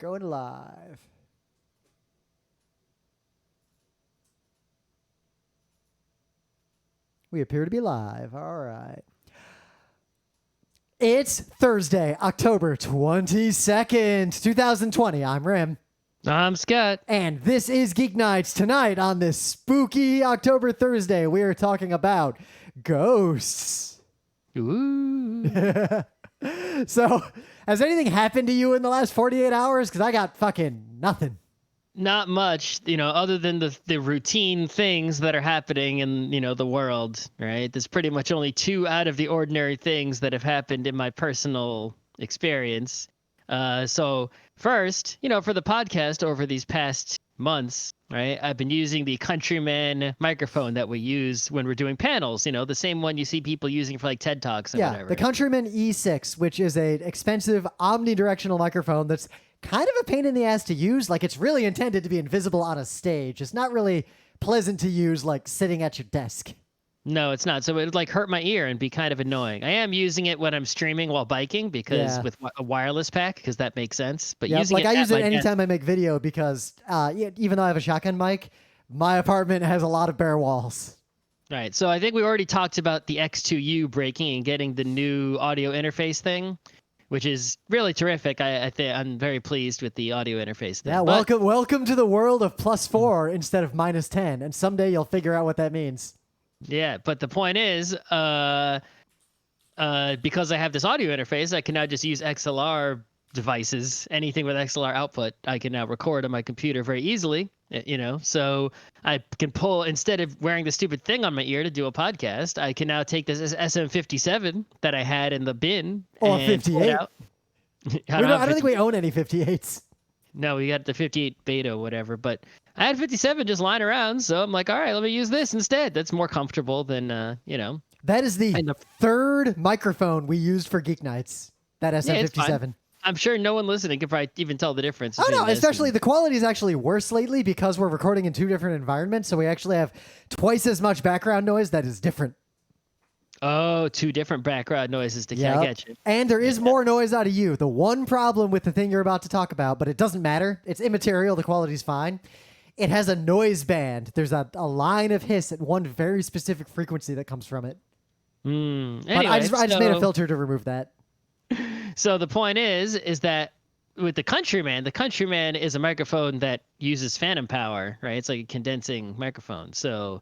Going live. We appear to be live. All right. It's Thursday, October 22nd, 2020. I'm Rim. I'm Scott. And this is Geek Nights. Tonight on this spooky October Thursday, we are talking about ghosts. Ooh. So, has anything happened to you in the last 48 hours? Because I got fucking nothing. Not much, other than the routine things that are happening in, the world, right? There's pretty much only two out of the ordinary things that have happened in my personal experience. So first, for the podcast over these past months, right, I've been using the Countryman microphone that we use when we're doing panels, the same one you see people using for like TED Talks and whatever. The Countryman E6, which is an expensive omnidirectional microphone that's kind of a pain in the ass to use. Like, it's really intended to be invisible on a stage. It's not really pleasant to use, like, sitting at your desk. No, it's not. So it would like hurt my ear and be kind of annoying. I am using it when I'm streaming while biking because with a wireless pack, because that makes sense. But using like I use it anytime I make video because even though I have a shotgun mic, my apartment has a lot of bare walls. Right. So I think we already talked about the X2U breaking and getting the new audio interface thing, which is really terrific. I think I'm very pleased with the audio interface thing. Yeah, welcome to the world of +4 instead of -10, and someday you'll figure out what that means. Yeah, but the point is, because I have this audio interface, I can now just use XLR devices. Anything with XLR output, I can now record on my computer very easily. So I can pull, instead of wearing the stupid thing on my ear to do a podcast, I can now take this SM57 that I had in the bin or and 58. I don't think we own any 58s. No, we got the 58 beta, whatever. But I had 57 just lying around, so I'm like, all right, let me use this instead. That's more comfortable than, That is the third microphone we used for Geek Nights. That SM57. Yeah, I'm sure no one listening could probably even tell the difference. Oh, no, especially the quality is actually worse lately because we're recording in two different environments, so we actually have twice as much background noise that is different. Oh, two different background noises to get you. And there is more noise out of you. The one problem with the thing you're about to talk about, but it doesn't matter. It's immaterial. The quality's fine. It has a noise band. There's a line of hiss at one very specific frequency that comes from it. Anyway, but I just made a filter to remove that. So the point is that with the Countryman is a microphone that uses phantom power, right? It's like a condensing microphone. So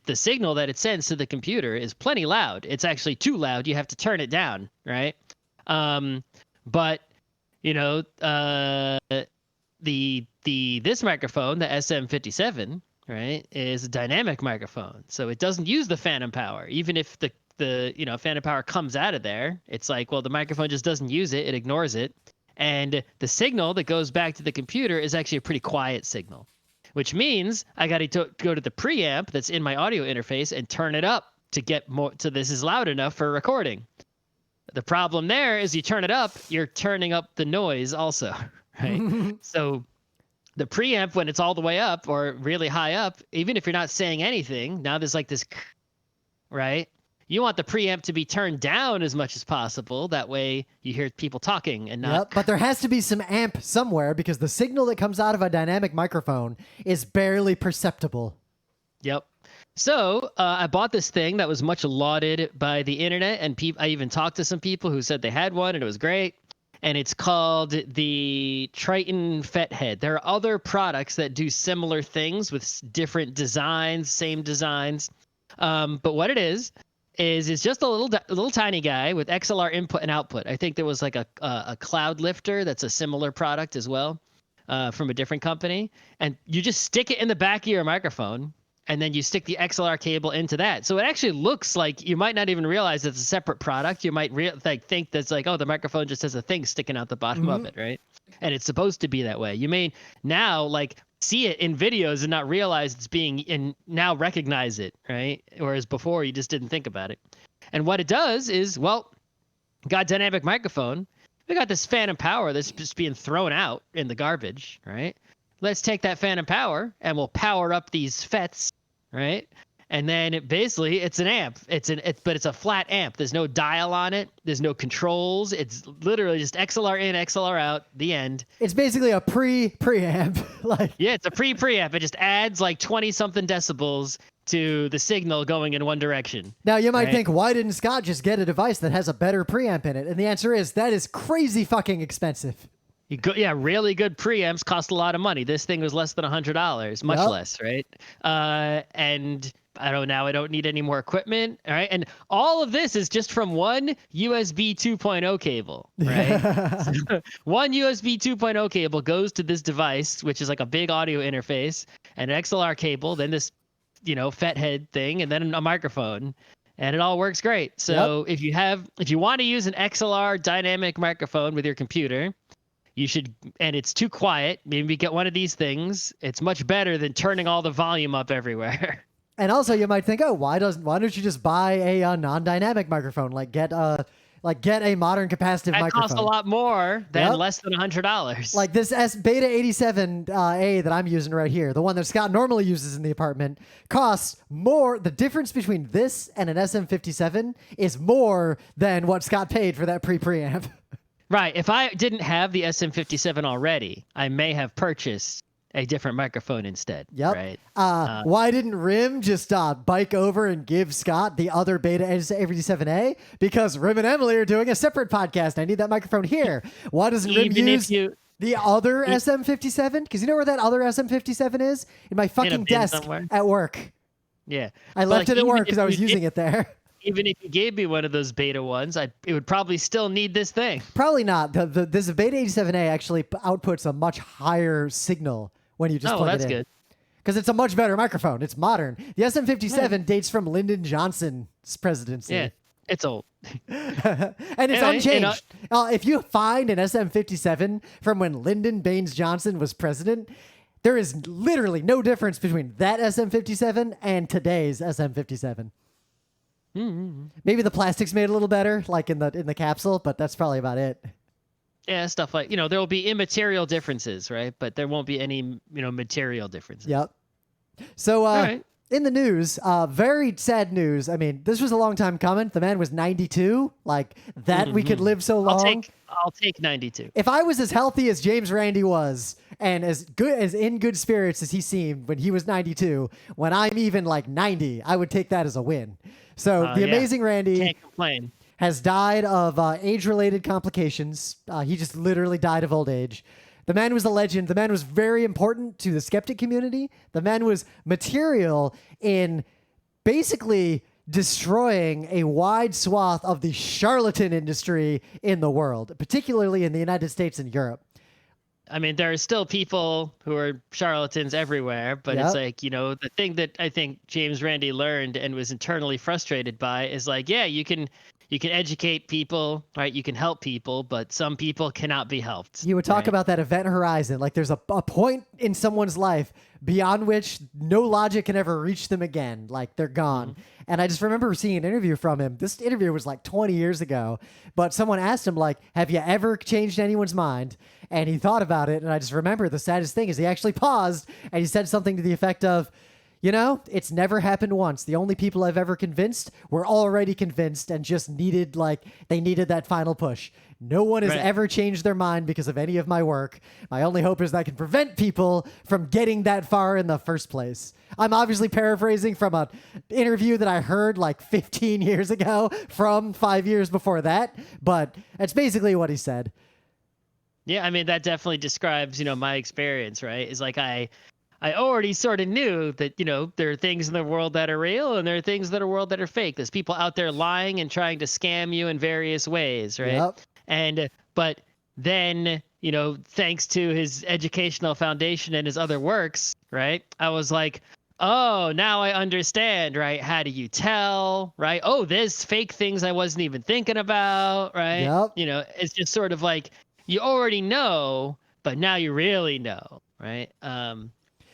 the signal that it sends to the computer is plenty loud. It's actually too loud. You have to turn it down, right? But this microphone, the SM57, right, is a dynamic microphone. So it doesn't use the phantom power. Even if the phantom power comes out of there, it's like, well, the microphone just doesn't use it. It ignores it. And the signal that goes back to the computer is actually a pretty quiet signal, which means I got to go to the preamp that's in my audio interface and turn it up to get more. So this is loud enough for recording. The problem there is you turn it up, you're turning up the noise also, right? So the preamp, when it's all the way up or really high up, even if you're not saying anything, now there's like this, right? You want the preamp to be turned down as much as possible. That way you hear people talking and not... Yep, but there has to be some amp somewhere because the signal that comes out of a dynamic microphone is barely perceptible. Yep. So I bought this thing that was much lauded by the internet, and I even talked to some people who said they had one and it was great. And it's called the Triton FET Head. There are other products that do similar things with different designs, same designs. But what it is it's just a little tiny guy with XLR input and output. I think there was like a cloud lifter that's a similar product as well, from a different company. And you just stick it in the back of your microphone, and then you stick the XLR cable into that. So it actually looks like you might not even realize it's a separate product. You might think that's like, oh, the microphone just has a thing sticking out the bottom of it, right? And it's supposed to be that way. You may now see it in videos and not realize it's being, and now recognize it, right? Whereas before you just didn't think about it. And what it does is, well, got dynamic microphone. We got this phantom power that's just being thrown out in the garbage, right? Let's take that phantom power and we'll power up these FETs, right? And then basically it's an amp. But it's a flat amp. There's no dial on it. There's no controls. It's literally just XLR in, XLR out, the end. It's basically a preamp. Like, yeah, it's a preamp. It just adds like 20 something decibels to the signal going in one direction. Now you might think, why didn't Scott just get a device that has a better preamp in it? And the answer is that is crazy fucking expensive. Really good preamps cost a lot of money. This thing was less than $100, much less, right? And I don't need any more equipment, all right? And all of this is just from one USB 2.0 cable, right? So one USB 2.0 cable goes to this device, which is like a big audio interface, and an XLR cable, then this, FET head thing, and then a microphone. And it all works great. So if you want to use an XLR dynamic microphone with your computer, you should, and it's too quiet, maybe get one of these things. It's much better than turning all the volume up everywhere. And also you might think, oh, why don't you just buy a non-dynamic microphone? Like get a modern capacitive microphone. That costs a lot more than less than $100. Like this Beta 87A that I'm using right here, the one that Scott normally uses in the apartment, costs more. The difference between this and an SM57 is more than what Scott paid for that preamp. Right. If I didn't have the SM57 already, I may have purchased a different microphone instead. Yep. Right. Why didn't Rim just bike over and give Scott the other Beta 87A? Because Rim and Emily are doing a separate podcast. I need that microphone here. Why doesn't Rim use the other SM57? Because you know where that other SM57 is? In my fucking desk somewhere at work. Yeah. I left it at work because I was using it there. Even if you gave me one of those beta ones, it would probably still need this thing. Probably not. This Beta 87A actually outputs a much higher signal when you just plug it in. That's good. Because it's a much better microphone. It's modern. The SM57 dates from Lyndon Johnson's presidency. Yeah, it's old. And it's unchanged. If you find an SM57 from when Lyndon Baines Johnson was president, there is literally no difference between that SM57 and today's SM57. Mm-hmm. Maybe the plastic's made a little better, like in the capsule, but that's probably about it. Yeah, stuff like, there will be immaterial differences, right? But there won't be any, material differences. Yep. So in the news, very sad news. I mean, this was a long time coming. The man was 92. Like that we could live so long. I'll take 92. If I was as healthy as James Randi was and as in good spirits as he seemed when he was 92, when I'm even like 90, I would take that as a win. So the amazing Randy can't complain. Has died of age-related complications. He just literally died of old age. The man was a legend. The man was very important to the skeptic community. The man was material in basically destroying a wide swath of the charlatan industry in the world, particularly in the United States and Europe. I mean, there are still people who are charlatans everywhere, but it's like, the thing that I think James Randi learned and was internally frustrated by is like, yeah, you can educate people, right? You can help people, but some people cannot be helped. You would talk about that event horizon. Like there's a point in someone's life beyond which no logic can ever reach them again. Like they're gone. Mm-hmm. And I just remember seeing an interview from him. This interview was like 20 years ago, but someone asked him like, have you ever changed anyone's mind? And he thought about it. And I just remember the saddest thing is he actually paused and he said something to the effect of, it's never happened once. The only people I've ever convinced were already convinced and just needed that final push. No one has ever changed their mind because of any of my work. My only hope is that I can prevent people from getting that far in the first place. I'm obviously paraphrasing from an interview that I heard like 15 years ago from 5 years before that, but that's basically what he said. Yeah, I mean, that definitely describes, my experience, right? Is like I already sort of knew that, there are things in the world that are real and there are things in the world that are fake. There's people out there lying and trying to scam you in various ways, right? Yep. But then, thanks to his educational foundation and his other works, right? I was like, oh, now I understand, right? How do you tell, right? Oh, there's fake things I wasn't even thinking about, right? Yep. It's just sort of like you already know, but now you really know, right?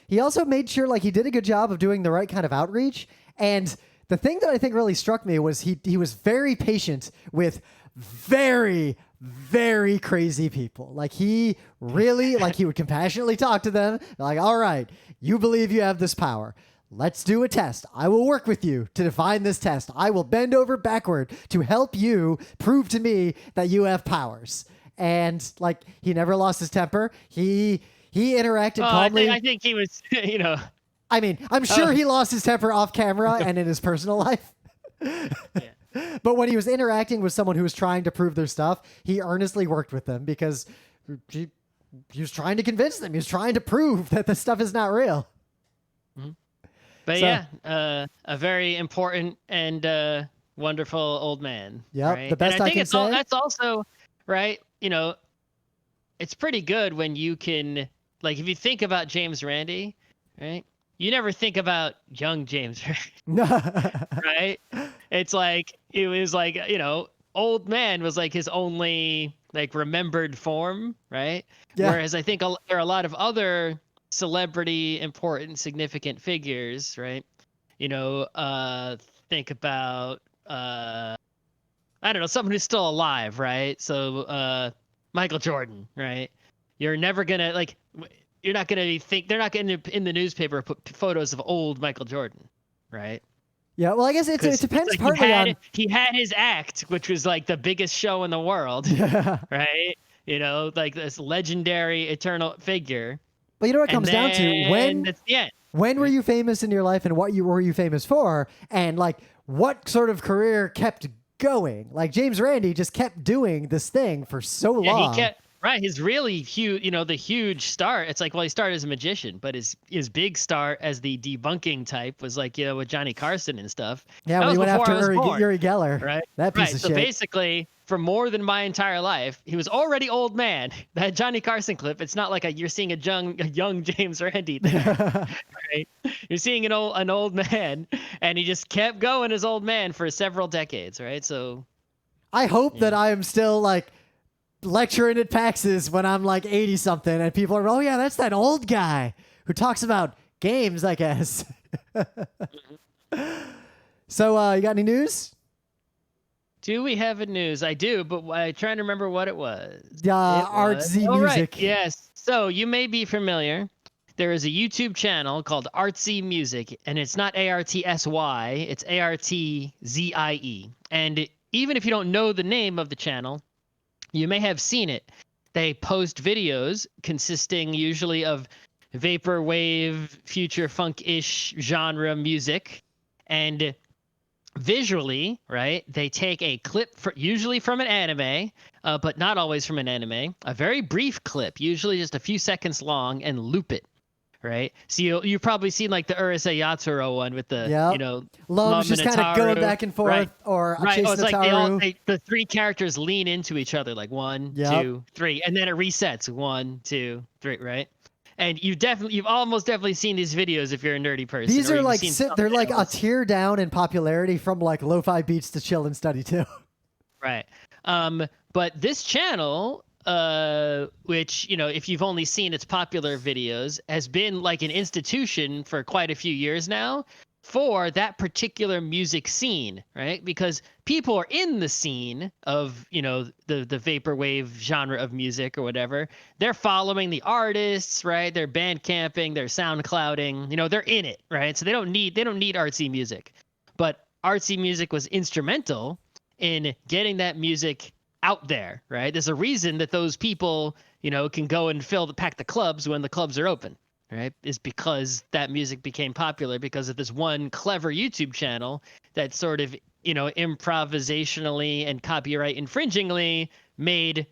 He also made sure he did a good job of doing the right kind of outreach. And the thing that I think really struck me was he was very patient with very, very crazy people. He really, he would compassionately talk to them. Like, all right, you believe you have this power. let's do a test. I will work with you to define this test. I will bend over backward to help you prove to me that you have powers. And like, he never lost his temper. He interacted calmly. I think he was, I mean, I'm sure he lost his temper off camera and in his personal life. Yeah. But when he was interacting with someone who was trying to prove their stuff, he earnestly worked with them because he was trying to convince them. He was trying to prove that this stuff is not real. Mm-hmm. But a very important and wonderful old man. Yep, right? the best and I I think can it's say. That's also, right, it's pretty good when you can, like, if you think about James Randi, right? You never think about young James Randi, right? It's like, it was like, old man was like his only like remembered form, right? Yeah. Whereas I think there are a lot of other celebrity, important, significant figures, right? Think about, I don't know, someone who's still alive, right? So, Michael Jordan, right? You're never gonna you're not gonna they're not gonna in the newspaper put photos of old Michael Jordan, right? Yeah, well, I guess it depends partly on. He had his act, which was like the biggest show in the world, right? Like this legendary, eternal figure. But you know what it comes down to? When were you famous in your life, and what were you famous for, and like what sort of career kept going? Like James Randi just kept doing this thing for so long. He kept. Right, his really huge, the huge start. It's like, well, he started as a magician, but his big start as the debunking type was like, with Johnny Carson and stuff. Yeah, when he went after Uri Geller, right? That piece of shit. So basically, for more than my entire life, he was already old man. That Johnny Carson clip, it's not like you're seeing a young James Randi there, right? You're seeing an old man, and he just kept going as old man for several decades, right? So, I hope that I am still like lecturing at PAXs when I'm like 80 something and people are, oh yeah, that's that old guy who talks about games, I guess. So you got any news? Do we have a news? I do, but I'm trying to remember what it was. Artsy music. Right. Yes. So you may be familiar. There is a YouTube channel called Artsy Music, and it's not ARTSY, it's ARTZIE. And even if you don't know the name of the channel, you may have seen it. They post videos consisting usually of vaporwave, future funk-ish genre music, and visually, right, they take a clip usually from an anime, but not always from an anime, a very brief clip, usually just a few seconds long, and loop it. Right, so you've probably seen like the Urusei Yatsuro one with the Lums just kind of going back and forth, right. or Right. Chase It's Nataru. like the three characters lean into each other, like 1, 2, 3, and then it resets 1, 2, 3, right? And you've almost definitely seen these videos if you're a nerdy person. These are like they're like a tier down in popularity from like lo-fi beats to chill and study too. Right. But this channel, which, if you've only seen its popular videos, has been like an institution for quite a few years now for that particular music scene, right? Because people are in the scene of, the vaporwave genre of music or whatever. They're following the artists, right? They're band camping, they're SoundClouding, they're in it, right? So they don't need artsy music. But artsy music was instrumental in getting that music out there, right? There's a reason that those people, can go and pack the clubs when the clubs are open, right? Is because that music became popular because of this one clever YouTube channel that sort of, improvisationally and copyright infringingly made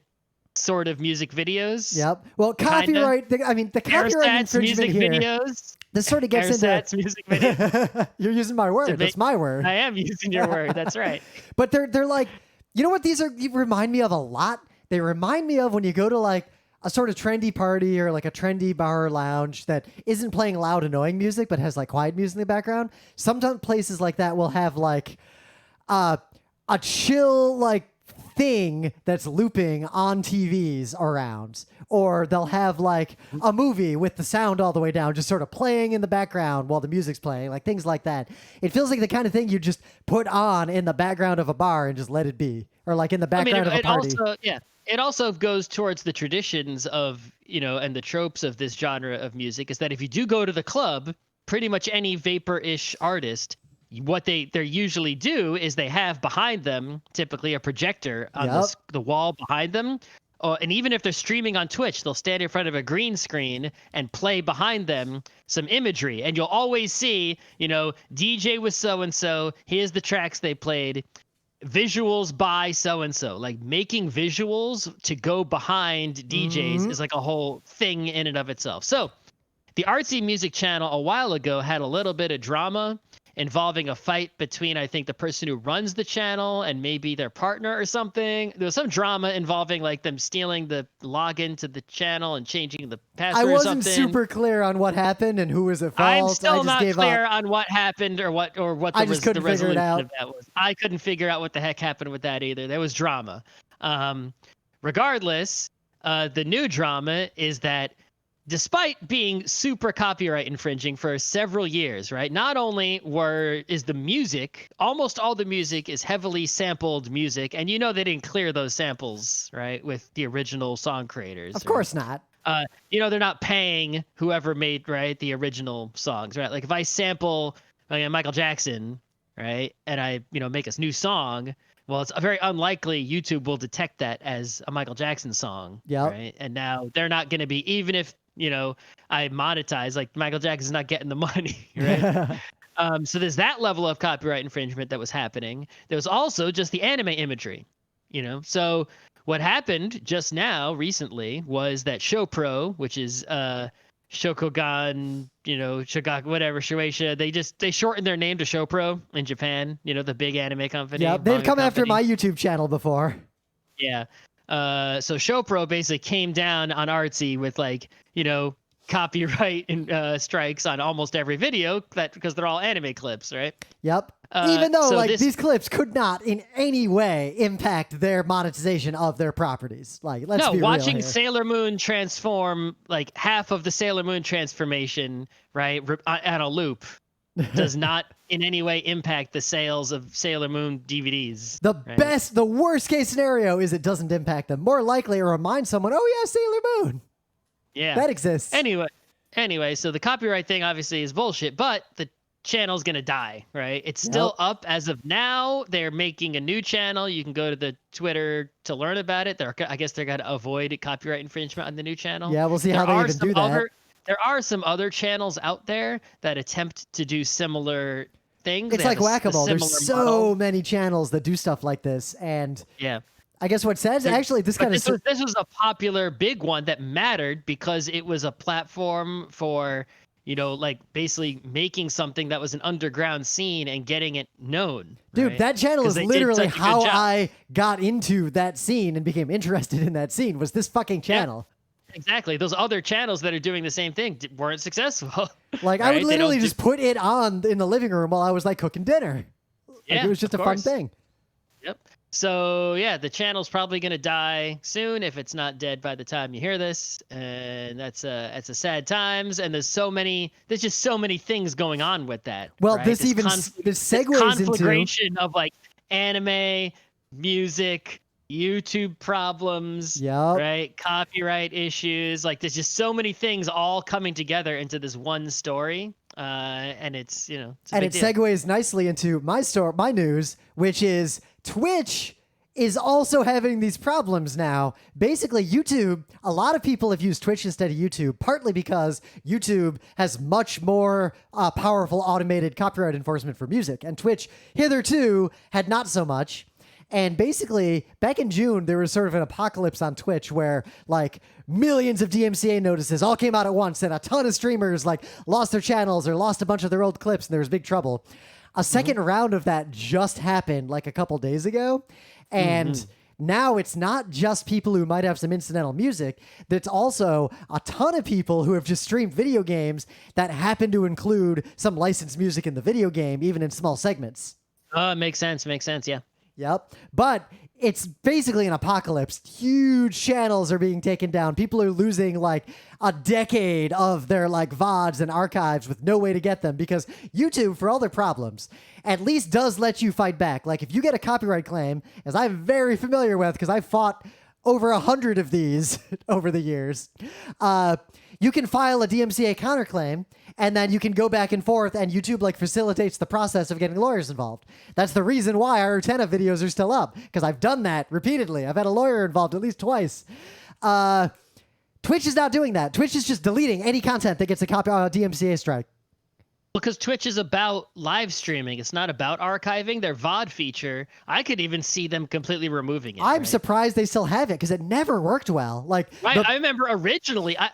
sort of music videos. Yep. Well, copyright, the copyright infringement here. Videos. This sort of gets into music videos. You're using my word. That's my word. I am using your word. That's right. But they're like, you know what these remind me of a lot? They remind me of when you go to like a sort of trendy party or like a trendy bar or lounge that isn't playing loud, annoying music, but has like quiet music in the background. Sometimes places like that will have like a chill like thing that's looping on TVs around. Or they'll have like a movie with the sound all the way down, just sort of playing in the background while the music's playing, like things like that. It feels like the kind of thing you just put on in the background of a bar and just let it be, or like in the background of a party. It also goes towards the traditions of, and the tropes of this genre of music is that if you do go to the club, pretty much any vapor-ish artist, what they usually do is they have behind them typically a projector on the wall behind them. And even if they're streaming on Twitch, they'll stand in front of a green screen and play behind them some imagery. And you'll always see, DJ with so-and-so, here's the tracks they played, visuals by so-and-so. Like making visuals to go behind DJs is like a whole thing in and of itself. So the Artsy Music channel a while ago had a little bit of drama involving a fight between, I think, the person who runs the channel and maybe their partner or something. There was some drama involving like them stealing the login to the channel and changing the password. I wasn't super clear on what happened and who was at fault. I'm still not clear on what happened or what the resolution of that was. I couldn't figure out what the heck happened with that either. There was drama. Regardless, the new drama is that despite being super copyright infringing for several years, right? Not only is the music, almost all the music is heavily sampled music, and they didn't clear those samples, right, with the original song creators. Of course not. They're not paying whoever made, right, the original songs, right? Like if I sample Michael Jackson, right, and I, make a new song, well, it's very unlikely YouTube will detect that as a Michael Jackson song, right? And now they're not going to be, even if I monetize, like Michael Jackson's not getting the money, right? So there's that level of copyright infringement that was happening. There was also just the anime imagery, So what happened just now recently was that ShowPro, which is Shokogan, Shogaku, whatever, Shueisha, they shortened their name to ShowPro in Japan, the big anime company. Yeah, they've come after my YouTube channel before. Yeah. So ShowPro basically came down on Artsy with copyright strikes on almost every video because they're all anime clips, right? Yep. Even though these clips could not in any way impact their monetization of their properties. Let's be real here. Watching Sailor Moon transform, half of the Sailor Moon transformation, right, on a loop does not in any way impact the sales of Sailor Moon DVDs. The worst case scenario is it doesn't impact them. More likely it reminds someone, oh yeah, Sailor Moon. Yeah. That exists. Anyway, so the copyright thing obviously is bullshit, but the channel's going to die, right? It's still up as of now. They're making a new channel. You can go to the Twitter to learn about it. I guess they're going to avoid copyright infringement on the new channel. Yeah, we'll see how they even do that. There are some other channels out there that attempt to do similar things. It's like whack-a-mole. There's so many channels that do stuff like this, and I guess what says actually this was a popular big one that mattered because it was a platform for basically making something that was an underground scene and getting it known. Dude, right? that channel is literally how I got into that scene and became interested in that scene. Was this fucking channel? Exactly. Those other channels that are doing the same thing weren't successful. Right? I would literally just put it on in the living room while I was cooking dinner. It was just a fun thing. Yep. So the channel's probably going to die soon if it's not dead by the time you hear this, and that's a sad times. And there's just so many things going on with that. Well, right? this segues conflagration of anime, music, YouTube problems, right? Copyright issues. There's just so many things all coming together into this one story. And it's, it's a big deal. Segues nicely into my news, which is Twitch is also having these problems now. Basically, YouTube, a lot of people have used Twitch instead of YouTube, partly because YouTube has much more powerful automated copyright enforcement for music, and Twitch hitherto had not so much. And basically, back in June, there was sort of an apocalypse on Twitch where millions of DMCA notices all came out at once, and a ton of streamers lost their channels or lost a bunch of their old clips, and there was big trouble. A second round of that just happened a couple days ago, and now it's not just people who might have some incidental music. It's also a ton of people who have just streamed video games that happen to include some licensed music in the video game, even in small segments. Makes sense, yeah. Yep. But it's basically an apocalypse. Huge channels are being taken down. People are losing a decade of their VODs and archives with no way to get them because YouTube, for all their problems, at least does let you fight back. If you get a copyright claim, as I'm very familiar with because I fought over 100 of these over the years, you can file a DMCA counterclaim, and then you can go back and forth, and YouTube like facilitates the process of getting lawyers involved. That's the reason why our Utena videos are still up, because I've done that repeatedly. I've had a lawyer involved at least twice. Twitch is not doing that. Twitch is just deleting any content that gets a DMCA strike. Because Twitch is about live streaming. It's not about archiving. Their VOD feature, I could even see them completely removing it. I'm surprised they still have it because it never worked well. Like I remember originally, I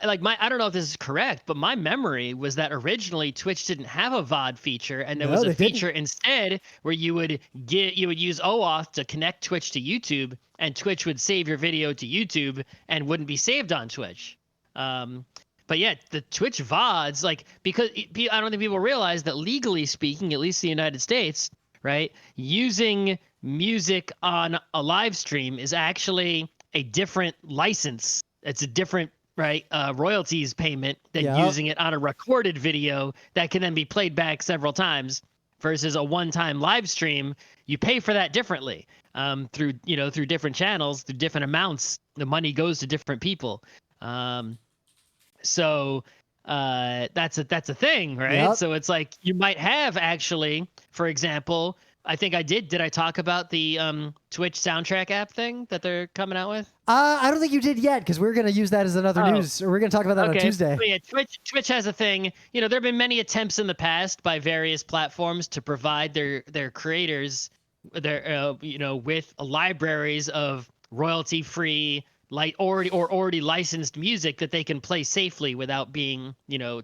don't know if this is correct, but my memory was that originally Twitch didn't have a VOD feature, and there was a feature instead where you would use OAuth to connect Twitch to YouTube, and Twitch would save your video to YouTube and wouldn't be saved on Twitch. But yeah, the Twitch VODs, like, because I don't think people realize that legally speaking, at least in the United States, right, using music on a live stream is actually a different license. It's a different, right, royalties payment than using it on a recorded video that can then be played back several times versus a one-time live stream. You pay for that differently through different channels, through different amounts. The money goes to different people. So that's a thing, right? Yep. So it's like you might have actually, for example, I think I did. Did I talk about the Twitch soundtrack app thing that they're coming out with? I don't think you did yet, because we're going to use that as another news. We're going to talk about that on Tuesday. So yeah, Twitch has a thing. There have been many attempts in the past by various platforms to provide their creators with libraries of royalty-free, already licensed music that they can play safely without being,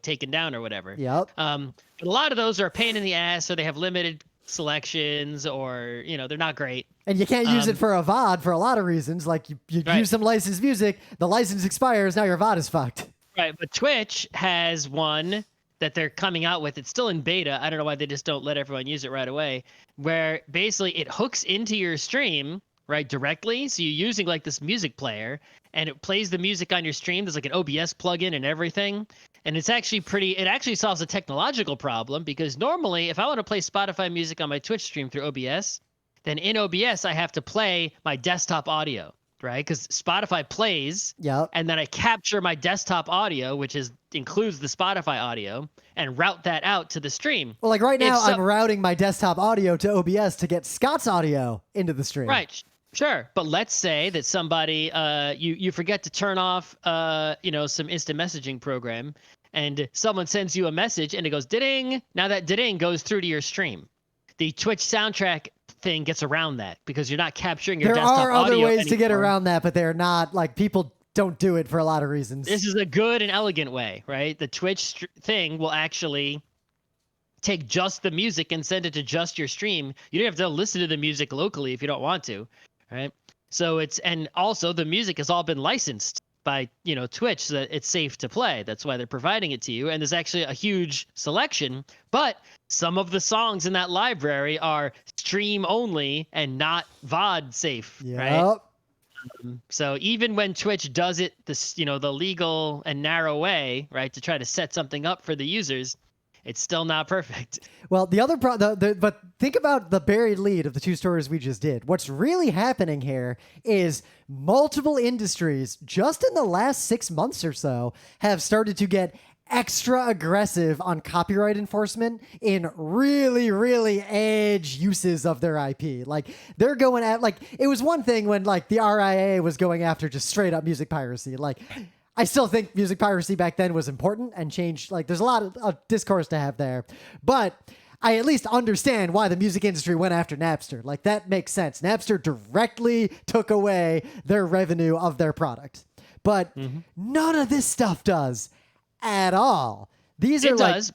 taken down or whatever. Yep. But a lot of those are a pain in the ass, or they have limited selections, or they're not great. And you can't use it for a VOD for a lot of reasons. Like you use some licensed music, the license expires, now your VOD is fucked. Right, but Twitch has one that they're coming out with. It's still in beta. I don't know why they just don't let everyone use it right away, where basically it hooks into your stream, right, directly. So you're using like this music player, and it plays the music on your stream. There's like an OBS plugin and everything. And it's actually it actually solves a technological problem, because normally if I want to play Spotify music on my Twitch stream through OBS, then in OBS I have to play my desktop audio, right? Because Spotify plays, and then I capture my desktop audio, which includes the Spotify audio, and route that out to the stream. Well, like right now, I'm routing my desktop audio to OBS to get Scott's audio into the stream. Right. Sure. But let's say that somebody, you forget to turn off, some instant messaging program, and someone sends you a message and it goes ding. Now that ding goes through to your stream. The Twitch soundtrack thing gets around that because you're not capturing your desktop audio. There are other ways to get around that, but they're not, like, people don't do it for a lot of reasons. This is a good and elegant way, right? The Twitch thing will actually take just the music and send it to just your stream. You don't have to listen to the music locally if you don't want to, right? So and also the music has all been licensed by, Twitch, so that it's safe to play. That's why they're providing it to you. And there's actually a huge selection, but some of the songs in that library are stream only and not VOD safe, right? So even when Twitch does it, the legal and narrow way, right, to try to set something up for the users, it's still not perfect. Well, the other but think about the buried lead of the two stories we just did. What's really happening here is multiple industries just in the last 6 months or so have started to get extra aggressive on copyright enforcement in really, really edge uses of their IP. Like, they're going at, like, it was one thing when, like, the RIA was going after just straight up music piracy. Like, I still think music piracy back then was important and changed. Like, there's a lot of discourse to have there. But I at least understand why the music industry went after Napster. Like, that makes sense. Napster directly took away their revenue of their product. But none of this stuff does at all. These are does.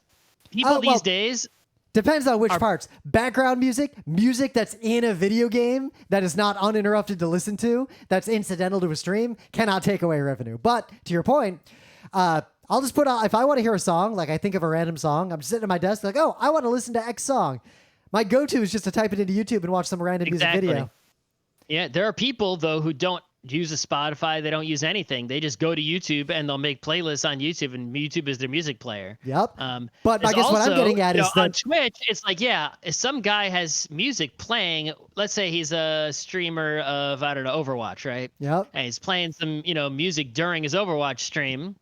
People these days... Depends on which parts. Background music that's in a video game that is not uninterrupted to listen to, that's incidental to a stream, cannot take away revenue. But to your point, I'll just put on, if I want to hear a song, like I think of a random song, I'm just sitting at my desk like, oh, I want to listen to X song. My go-to is just to type it into YouTube and watch some random music video. Yeah, there are people, though, who don't use a Spotify. They don't use anything. They just go to YouTube and they'll make playlists on YouTube, and YouTube is their music player. Yep. But I guess what I'm getting at is that on Twitch, it's like, if some guy has music playing, let's say he's a streamer of, I don't know, Overwatch, right? Yep. And he's playing some, music during his Overwatch stream.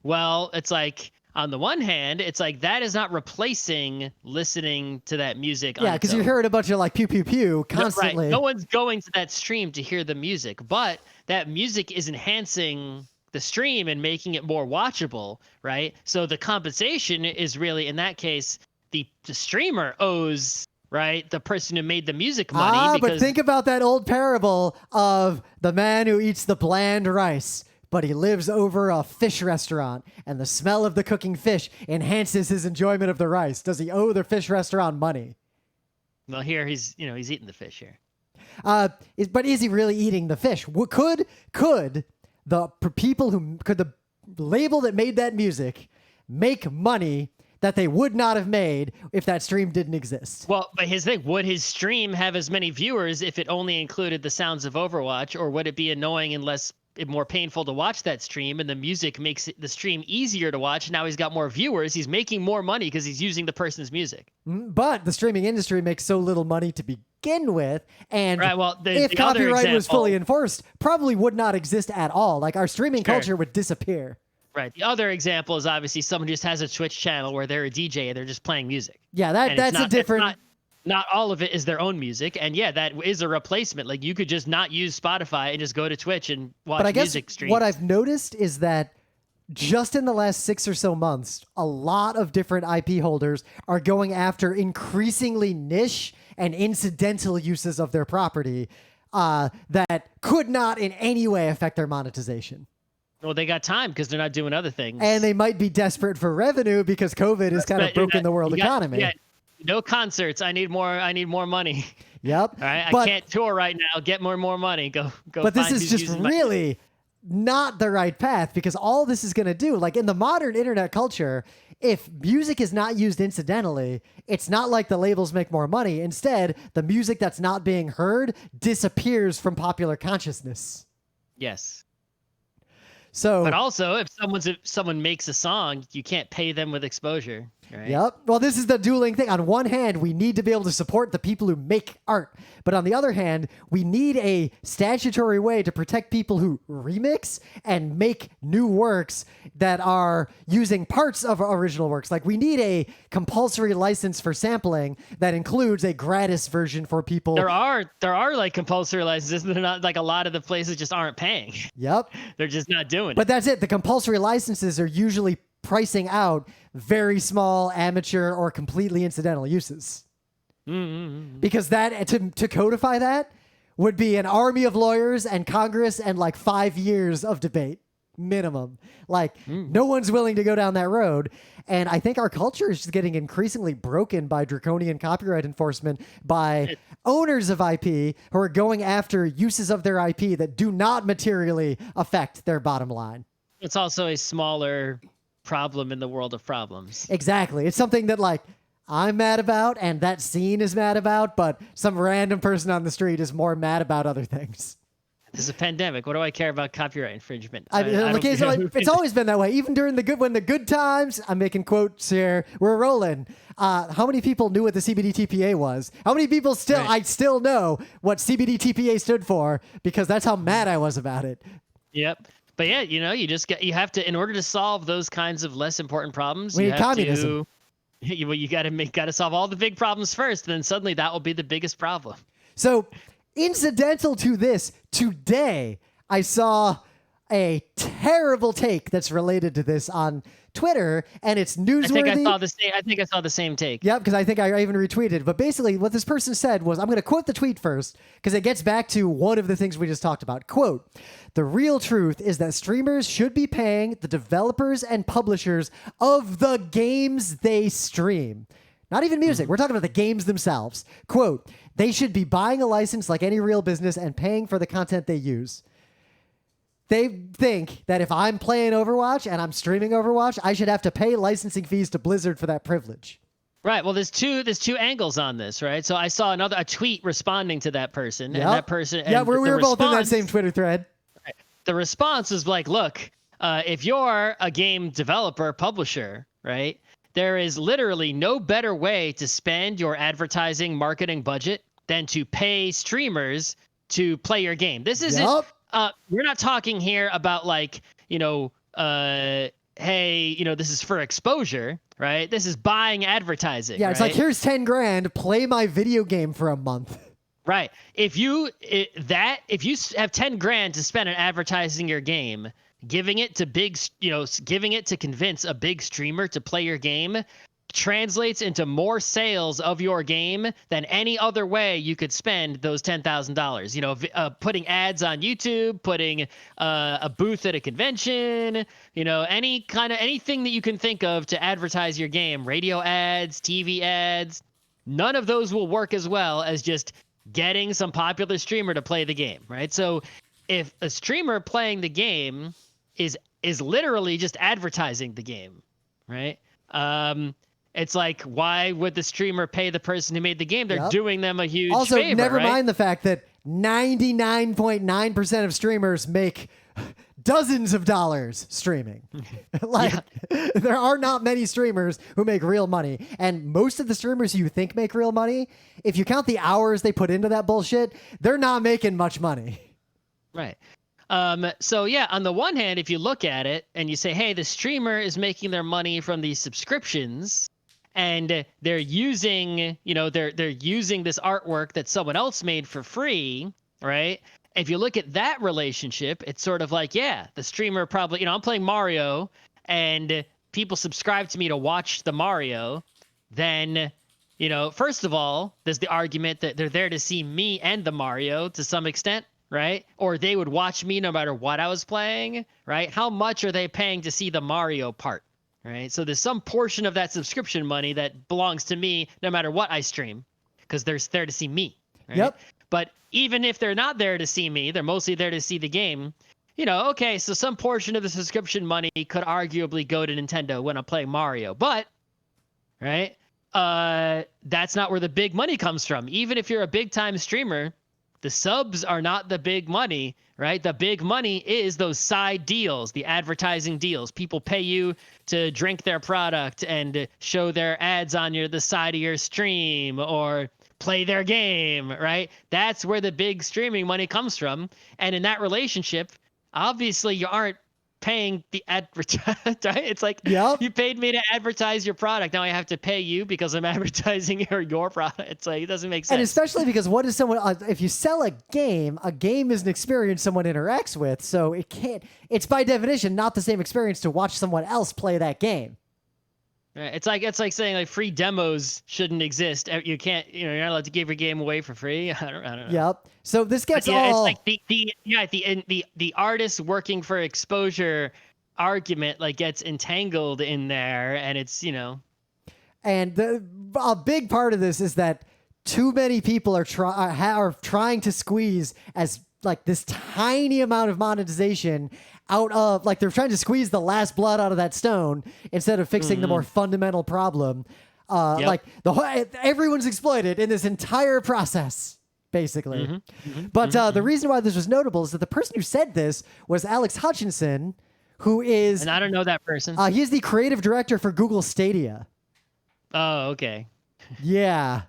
Well, it's like on the one hand, it's like that is not replacing listening to that music. Yeah, because you heard a bunch of like pew pew pew constantly. Right. No one's going to that stream to hear the music, but that music is enhancing the stream and making it more watchable, right? So the compensation is really, in that case, the streamer owes, right, the person who made the music money. But think about that old parable of the man who eats the bland rice, but he lives over a fish restaurant, and the smell of the cooking fish enhances his enjoyment of the rice. Does he owe the fish restaurant money? Well, here he's eating the fish here. But is he really eating the fish? Could the label that made that music make money that they would not have made if that stream didn't exist? Well, but his thing, would his stream have as many viewers if it only included the sounds of Overwatch, or would it be annoying and more painful to watch that stream, and the music makes the stream easier to watch? Now he's got more viewers, he's making more money because he's using the person's music. But the streaming industry makes so little money to begin with, and right, well, if copyright was fully enforced, probably would not exist at all. Like, our streaming culture would disappear. Right. The other example is obviously someone just has a Twitch channel where they're a DJ and they're just playing music. Yeah, that's a different. Not all of it is their own music, and yeah, that is a replacement. Like, you could just not use Spotify and just go to Twitch and watch music streams. What I've noticed is that just in the last 6 or so months, a lot of different IP holders are going after increasingly niche and incidental uses of their property that could not in any way affect their monetization. Well, they got time because they're not doing other things. And they might be desperate for revenue because COVID has kind of broken the world economy. Yeah, no concerts. I need more money. Yep. All right. I can't tour right now. Get more money. Go. But this is just really not the right path, because all this is going to do, like in the modern internet culture, if music is not used incidentally, it's not like the labels make more money. Instead, the music that's not being heard disappears from popular consciousness. Yes. So, but also, if someone makes a song, you can't pay them with exposure. Right? Yep. Well, this is the dueling thing. On one hand, we need to be able to support the people who make art. But on the other hand, we need a statutory way to protect people who remix and make new works that are using parts of original works. Like, we need a compulsory license for sampling that includes a gratis version for people. There are like compulsory licenses. They're not, like, a lot of the places just aren't paying. Yep. They're just not doing it. But that's it. The compulsory licenses are usually pricing out very small, amateur, or completely incidental uses. Mm-hmm. Because that to codify that would be an army of lawyers and Congress and like 5 years of debate minimum. Like, no one's willing to go down that road. And I think our culture is just getting increasingly broken by draconian copyright enforcement by owners of IP who are going after uses of their IP that do not materially affect their bottom line. It's also a smaller problem in the world of problems. Exactly. It's something that, like, I'm mad about and that scene is mad about, but some random person on the street is more mad about other things. This is a pandemic. What do I care about copyright infringement? It's always been that way. Even during when the good times, I'm making quotes here, we're rolling. How many people knew what the CBDTPA was? How many people I still know what CBDTPA stood for, because that's how mad I was about it. Yep. But yeah, you have to, in order to solve those kinds of less important problems, we need communism. You got to solve all the big problems first, and then suddenly that will be the biggest problem. So, incidental to this, today I saw a terrible take that's related to this on Twitter, and it's newsworthy. I think I saw the same take. Yep, because I think I even retweeted. But basically, what this person said was, I'm going to quote the tweet first, because it gets back to one of the things we just talked about. Quote, "The real truth is that streamers should be paying the developers and publishers of the games they stream." Not even music. We're talking about the games themselves. Quote, "They should be buying a license like any real business and paying for the content they use." They think that if I'm playing Overwatch and I'm streaming Overwatch, I should have to pay licensing fees to Blizzard for that privilege. Right. Well, there's two angles on this, right? So I saw a tweet responding to that person, and that person. Yeah, we were both in that same Twitter thread. The response is like, look, if you're a game developer, publisher, right? There is literally no better way to spend your advertising marketing budget than to pay streamers to play your game. This isn't. We're not talking here about, like, hey, this is for exposure, right? This is buying advertising. Yeah, it's right? like, here's 10 grand, play my video game for a month. Right. If you have 10 grand to spend on advertising your game, giving it to convince a big streamer to play your game translates into more sales of your game than any other way you could spend those $10,000. Putting ads on YouTube, putting a booth at a convention, anything that you can think of to advertise your game, radio ads, TV ads, none of those will work as well as just getting some popular streamer to play the game, right? So if a streamer playing the game is literally just advertising the game, right? It's like, why would the streamer pay the person who made the game? They're doing them a huge also, favor, never right? mind the fact that 99.9% of streamers make dozens of dollars streaming. There are not many streamers who make real money. And most of the streamers you think make real money, if you count the hours they put into that bullshit, they're not making much money. Right. So yeah, on the one hand, if you look at it and you say, hey, the streamer is making their money from these subscriptions, and they're using, they're using this artwork that someone else made for free, right? If you look at that relationship, it's sort of like, yeah, the streamer probably, I'm playing Mario and people subscribe to me to watch the Mario. Then, first of all, there's the argument that they're there to see me and the Mario to some extent, right? Or they would watch me no matter what I was playing, right? How much are they paying to see the Mario part, right? So there's some portion of that subscription money that belongs to me no matter what I stream, because they're there to see me, right? Yep. But even if they're not there to see me, they're mostly there to see the game. Okay, so some portion of the subscription money could arguably go to Nintendo when I'm playing Mario. But, right, that's not where the big money comes from. Even if you're a big-time streamer, the subs are not the big money, right? The big money is those side deals, the advertising deals. People pay you to drink their product and show their ads on the side of your stream, or play their game, right? That's where the big streaming money comes from. And in that relationship, obviously you aren't paying the advertise, right? It's like, you paid me to advertise your product. Now I have to pay you because I'm advertising your product. It's like, it doesn't make sense. And especially because what is someone, if you sell a game is an experience someone interacts with. So it's by definition not the same experience to watch someone else play that game. Right. It's like saying like free demos shouldn't exist. You can't, you're not allowed to give your game away for free. I don't know. Yep. So this gets it's like the artist working for exposure argument like gets entangled in there, and it's And a big part of this is that too many people are trying to squeeze as like this tiny amount of monetization out of, like, they're trying to squeeze the last blood out of that stone instead of fixing the more fundamental problem. Like everyone's exploited in this entire process, basically. But the reason why this was notable is that the person who said this was Alex Hutchinson, who is, and I don't know that person. He is the creative director for Google Stadia. Oh, okay. Yeah.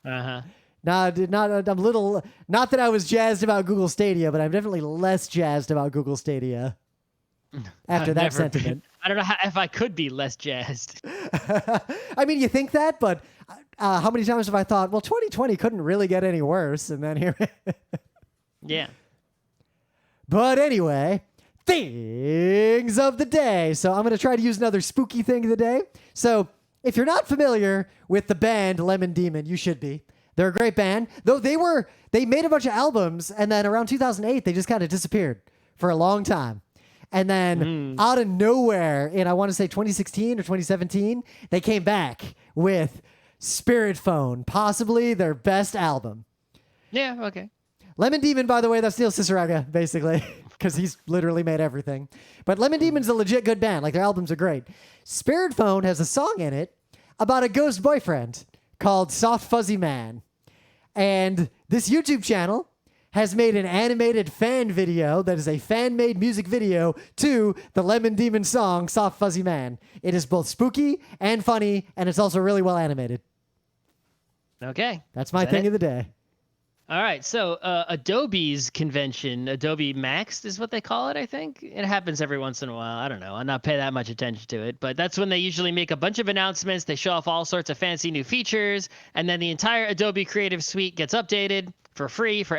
Uh-huh. I'm little, not that I was jazzed about Google Stadia, but I'm definitely less jazzed about Google Stadia after that sentiment. I don't know if I could be less jazzed. I mean, you think that, but how many times have I thought, well, 2020 couldn't really get any worse, and then here. Yeah. But anyway, things of the day. So I'm going to try to use another spooky thing of the day. So if you're not familiar with the band Lemon Demon, you should be. They're a great band, though they made a bunch of albums, and then around 2008, they just kind of disappeared for a long time. And then out of nowhere, in I want to say 2016 or 2017, they came back with Spirit Phone, possibly their best album. Yeah, okay. Lemon Demon, by the way, that's Neil Cicierega, basically, because he's literally made everything. But Lemon Demon's a legit good band. Like, their albums are great. Spirit Phone has a song in it about a ghost boyfriend called Soft Fuzzy Man. And this YouTube channel has made an animated fan video that is a fan-made music video to the Lemon Demon song, Soft Fuzzy Man. It is both spooky and funny, and it's also really well animated. Okay. That's my thing of the day. All right, so Adobe's convention, Adobe Max is what they call it, I think. It happens every once in a while. I don't know. I'm not paying that much attention to it, but that's when they usually make a bunch of announcements. They show off all sorts of fancy new features, and then the entire Adobe Creative Suite gets updated for free for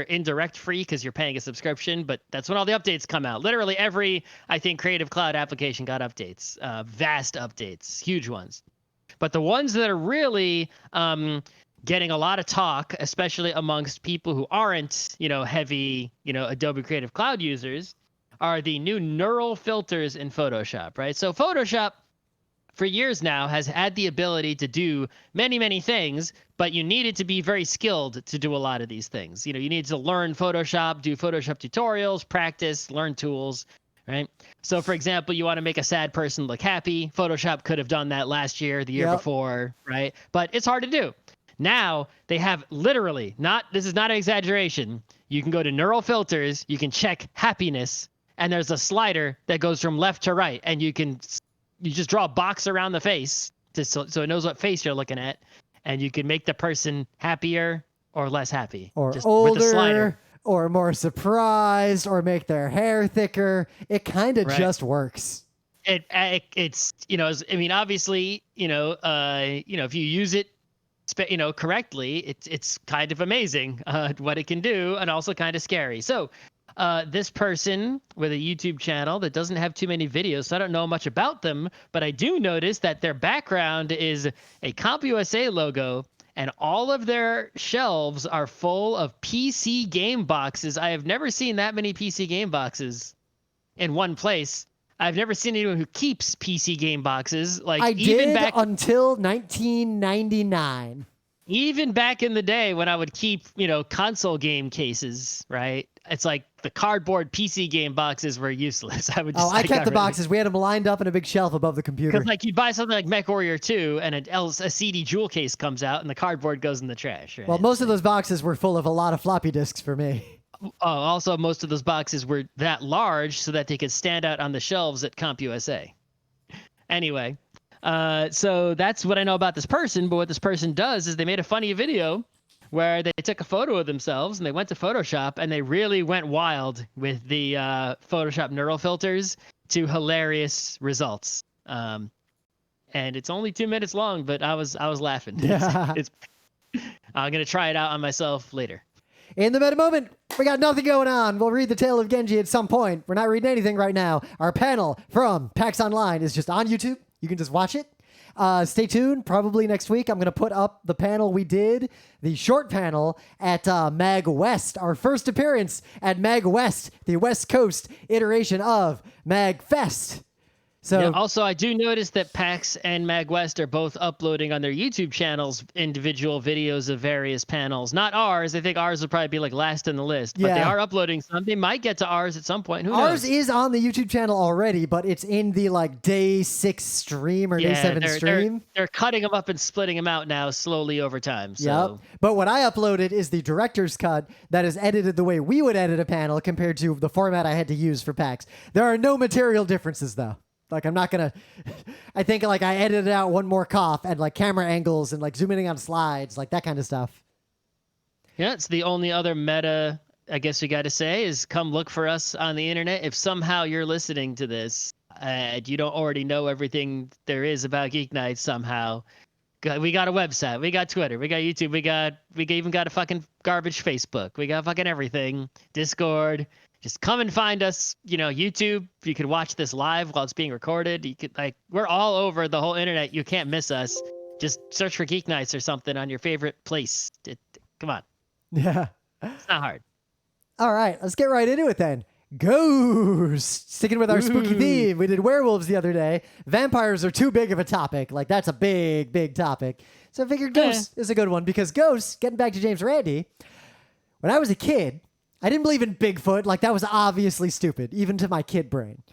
indirect free because you're paying a subscription, but that's when all the updates come out. Literally every, I think, Creative Cloud application got updates, vast updates, huge ones. But the ones that are really getting a lot of talk, especially amongst people who aren't, heavy, Adobe Creative Cloud users, are the new neural filters in Photoshop, right? So Photoshop for years now has had the ability to do many, many things, but you needed to be very skilled to do a lot of these things. You need to learn Photoshop, do Photoshop tutorials, practice, learn tools, right? So for example, you want to make a sad person look happy. Photoshop could have done that last year, the year before, right? But it's hard to do. Now they have literally this is not an exaggeration. You can go to neural filters, you can check happiness, and there's a slider that goes from left to right, and you just draw a box around the face so it knows what face you're looking at, and you can make the person happier or less happy. Or just older, with a slider. or more surprised, or make their hair thicker. It kind of just works. It's obviously, if you use it correctly, it's kind of amazing what it can do, and also kind of scary. So this person with a YouTube channel that doesn't have too many videos, so I don't know much about them, but I do notice that their background is a CompUSA logo, and all of their shelves are full of PC game boxes. I have never seen that many PC game boxes in one place. I've never seen anyone who keeps PC game boxes. Until 1999. Even back in the day when I would keep, console game cases, right? It's like the cardboard PC game boxes were useless. I kept the boxes. We had them lined up in a big shelf above the computer. Because you buy something like MechWarrior 2 and a CD jewel case comes out and the cardboard goes in the trash. Right? Well, most of those boxes were full of a lot of floppy disks for me. Also, most of those boxes were that large so that they could stand out on the shelves at CompUSA. Anyway, so that's what I know about this person. But what this person does is they made a funny video where they took a photo of themselves and they went to Photoshop and they really went wild with the Photoshop neural filters to hilarious results. And it's only 2 minutes long, but I was laughing. Yeah. I'm gonna try it out on myself later. In the meta moment, we got nothing going on. We'll read the tale of Genji at some point. We're not reading anything right now. Our panel from PAX Online is just on YouTube. You can just watch it. Stay tuned. Probably next week, I'm going to put up the panel we did, the short panel at Mag West, our first appearance at Mag West, the West Coast iteration of Mag Fest. So yeah, also, I do notice that PAX and MagWest are both uploading on their YouTube channels individual videos of various panels. Not ours. I think ours will probably be like last in the list. But they are uploading some. They might get to ours at some point. Who knows? Ours is on the YouTube channel already, but it's in the day 6 stream or day 7 stream. They're cutting them up and splitting them out now slowly over time. So. Yep. But what I uploaded is the director's cut that is edited the way we would edit a panel compared to the format I had to use for PAX. There are no material differences, though. I'm not going to, I think I edited out one more cough and camera angles and zooming in on slides, that kind of stuff. Yeah, it's the only other meta, I guess we got to say, is come look for us on the internet. If somehow you're listening to this and you don't already know everything there is about Geek Nights somehow, we got a website, we got Twitter, we got YouTube, we even got a fucking garbage Facebook. We got fucking everything. Discord. Just come and find us, YouTube. You can watch this live while it's being recorded. You could we're all over the whole internet. You can't miss us. Just search for Geek Nights or something on your favorite place. Come on. Yeah. It's not hard. All right, let's get right into it then. Ghosts. Sticking with our spooky theme. We did werewolves the other day. Vampires are too big of a topic. That's a big, big topic. So I figured ghosts is a good one because ghosts, getting back to James Randi, when I was a kid, I didn't believe in Bigfoot. That was obviously stupid, even to my kid brain.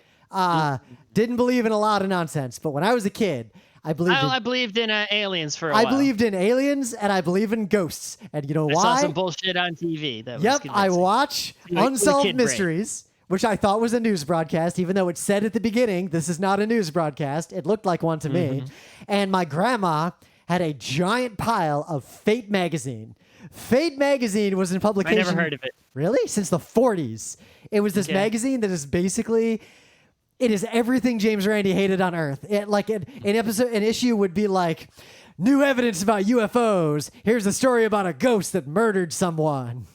Didn't believe in a lot of nonsense. But when I was a kid, I believed in aliens for a while. I believed in aliens, and I believe in ghosts. And you know why? I saw some bullshit on TV. That was convincing. I watch Unsolved Mysteries, which I thought was a news broadcast, even though it said at the beginning, this is not a news broadcast. It looked like one to me. And my grandma had a giant pile of Fate magazine. Fate magazine was in I publication. never heard of it. Really? Since the 40s. It was this Okay. magazine that is basically, it is everything James Randi hated on Earth. It, like an issue would be like, new evidence about UFOs. Here's a story about a ghost that murdered someone.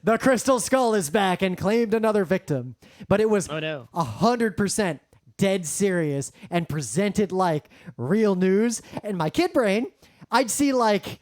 The crystal skull is back and claimed another victim. But it was Oh, no. 100% dead serious and presented like real news. And my kid brain, I'd see like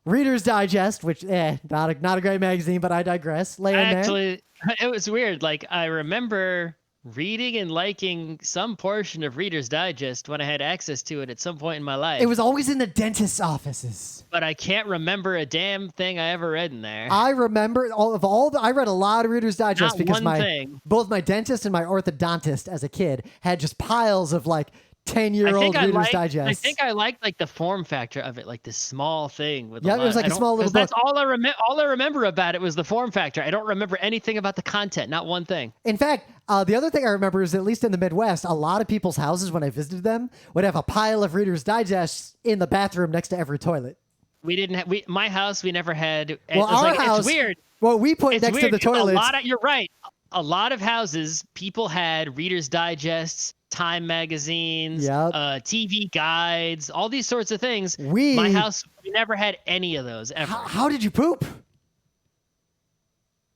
Reader's Digest, which not a great magazine, but I digress. Lay in there. Actually, it was weird. Like, I remember reading and liking some portion of Reader's Digest when I had access to it at some point in my life. It was always in the dentist's offices. But I can't remember a damn thing I ever read in there. I remember I read a lot of Reader's Digest Not because one thing. both my dentist and my orthodontist as a kid had just piles of like 10-year-old Reader's Digest. I think I liked like the form factor of it, like this small thing with. Yeah, it was like a small little book. That's all I remember. All I remember about it was the form factor. I don't remember anything about the content. Not one thing. In fact, the other thing I remember is, at least in the Midwest, a lot of people's houses when I visited them would have a pile of Reader's Digests in the bathroom next to every toilet. We didn't have. My house, we never had. Well, our house, it's weird. Well, we put It's next weird to the 'cause toilets. you're right. A lot of houses, people had Reader's Digests, Time magazines, Yep. TV guides, all these sorts of things. We- My house, we never had any of those ever. How did you poop?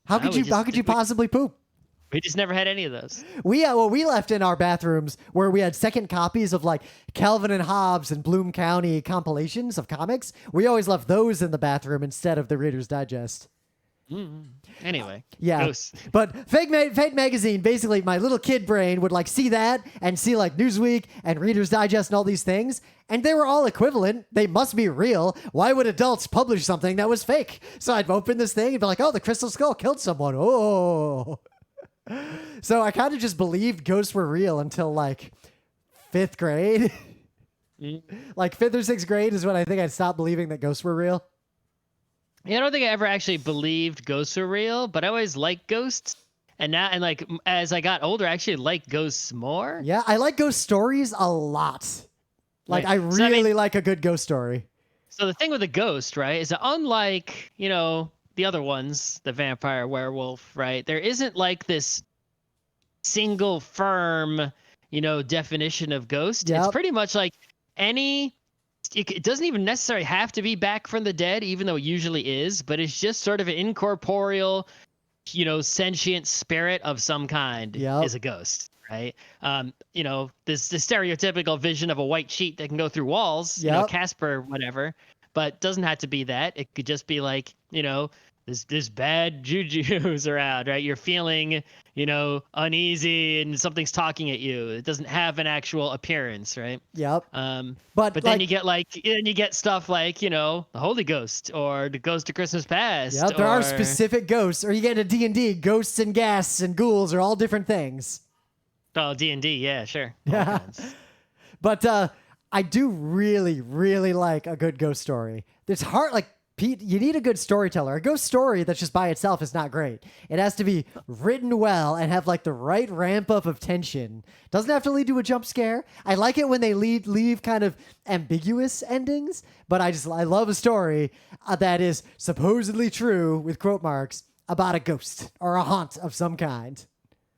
How could you possibly poop? We just never had any of those. We left in our bathrooms where we had second copies of like Calvin and Hobbes and Bloom County compilations of comics. We always left those in the bathroom instead of the Reader's Digest. Anyway, Yeah, ghosts. but Fate magazine, basically my little kid brain would like see that and see like Newsweek and Reader's Digest and all these things, and they were all equivalent. They must be real. Why would adults publish something that was fake? So I'd open this thing and be like, oh, the crystal skull killed someone. Oh. So I kind of just believed ghosts were real until like 5th grade. Like 5th or 6th grade is when I think I stopped believing that ghosts were real. Yeah, I don't think I ever actually believed ghosts were real, but I always liked ghosts. And now, and like as I got older, I actually like ghosts more. Yeah, I like ghost stories a lot. Like Right. I really like a good ghost story. So the thing with a ghost, right, is that unlike, the other ones, the vampire, werewolf, right, there isn't like this single firm, definition of ghost. Yep. It's pretty much like it doesn't even necessarily have to be back from the dead, even though it usually is, but it's just sort of an incorporeal, sentient spirit of some kind Yep. is a ghost, right? This the stereotypical vision of a white sheet that can go through walls, Yep. Casper, whatever, but doesn't have to be that. It could just be like, there's bad juju's around, right? You're feeling, uneasy and something's talking at you. It doesn't have an actual appearance, right? Yep. But then you get stuff like, the Holy Ghost or the Ghost of Christmas Past. Yep, there are specific ghosts. Or you get a D&D, ghosts and ghasts and ghouls are all different things. Oh, D&D, yeah, sure. All Yeah. kinds. But I do really, really like a good ghost story. It's hard, like, Pete, you need a good storyteller. A ghost story that's just by itself is not great. It has to be written well and have like the right ramp up of tension. Doesn't have to lead to a jump scare. I like it when they leave kind of ambiguous endings, but I love a story that is supposedly true with quote marks about a ghost or a haunt of some kind.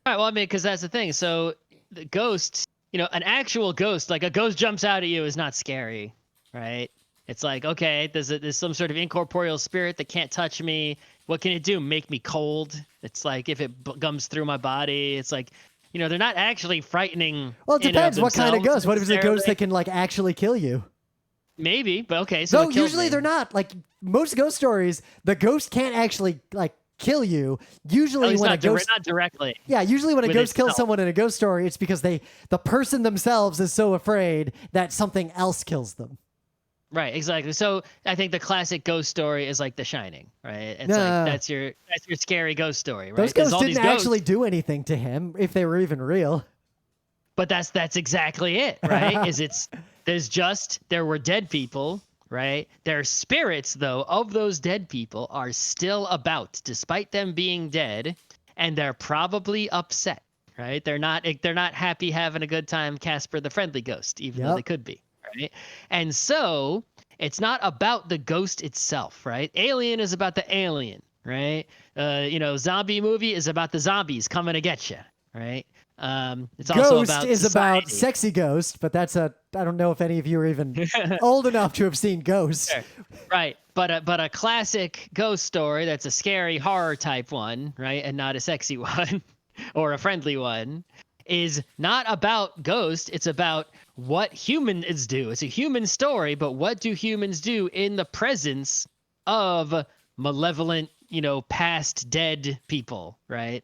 All right, well, I mean, because that's the thing. So the ghost, an actual ghost, like a ghost jumps out at you is not scary, right? It's like, okay, there's some sort of incorporeal spirit that can't touch me. What can it do? Make me cold? It's like if it comes through my body, it's like, they're not actually frightening. Well, it depends what kind of ghost. What if it's a ghost that necessarily. can like actually kill you? Maybe, but okay. So No, it kills usually me. they're not. Like most ghost stories, the ghost can't actually like kill you. Usually At least when a not, ghost not directly. Yeah, usually when a with ghost kills itself. someone in a ghost story, it's because the person themselves is so afraid that something else kills them. Right, exactly. So I think the classic ghost story is like The Shining, right? It's No. like that's your scary ghost story, right? Those There's ghosts all these didn't actually do anything to him if they were even real. But that's exactly it, right? There were dead people, right? Their spirits, though, of those dead people are still about, despite them being dead, and they're probably upset, right? They're not happy having a good time, Casper the Friendly Ghost, even though Yep. they could be, right? And so it's not about the ghost itself, right? Alien is about the alien, right? Zombie movie is about the zombies coming to get you, right? It's also Ghost about is about society. sexy Ghost, but I don't know if any of you are even old enough to have seen Ghost. Sure. Right, but a classic ghost story that's a scary horror type one, right, and not a sexy one or a friendly one, is not about ghost. It's about what humans do. It's a human story, but what do humans do in the presence of malevolent, past dead people, right?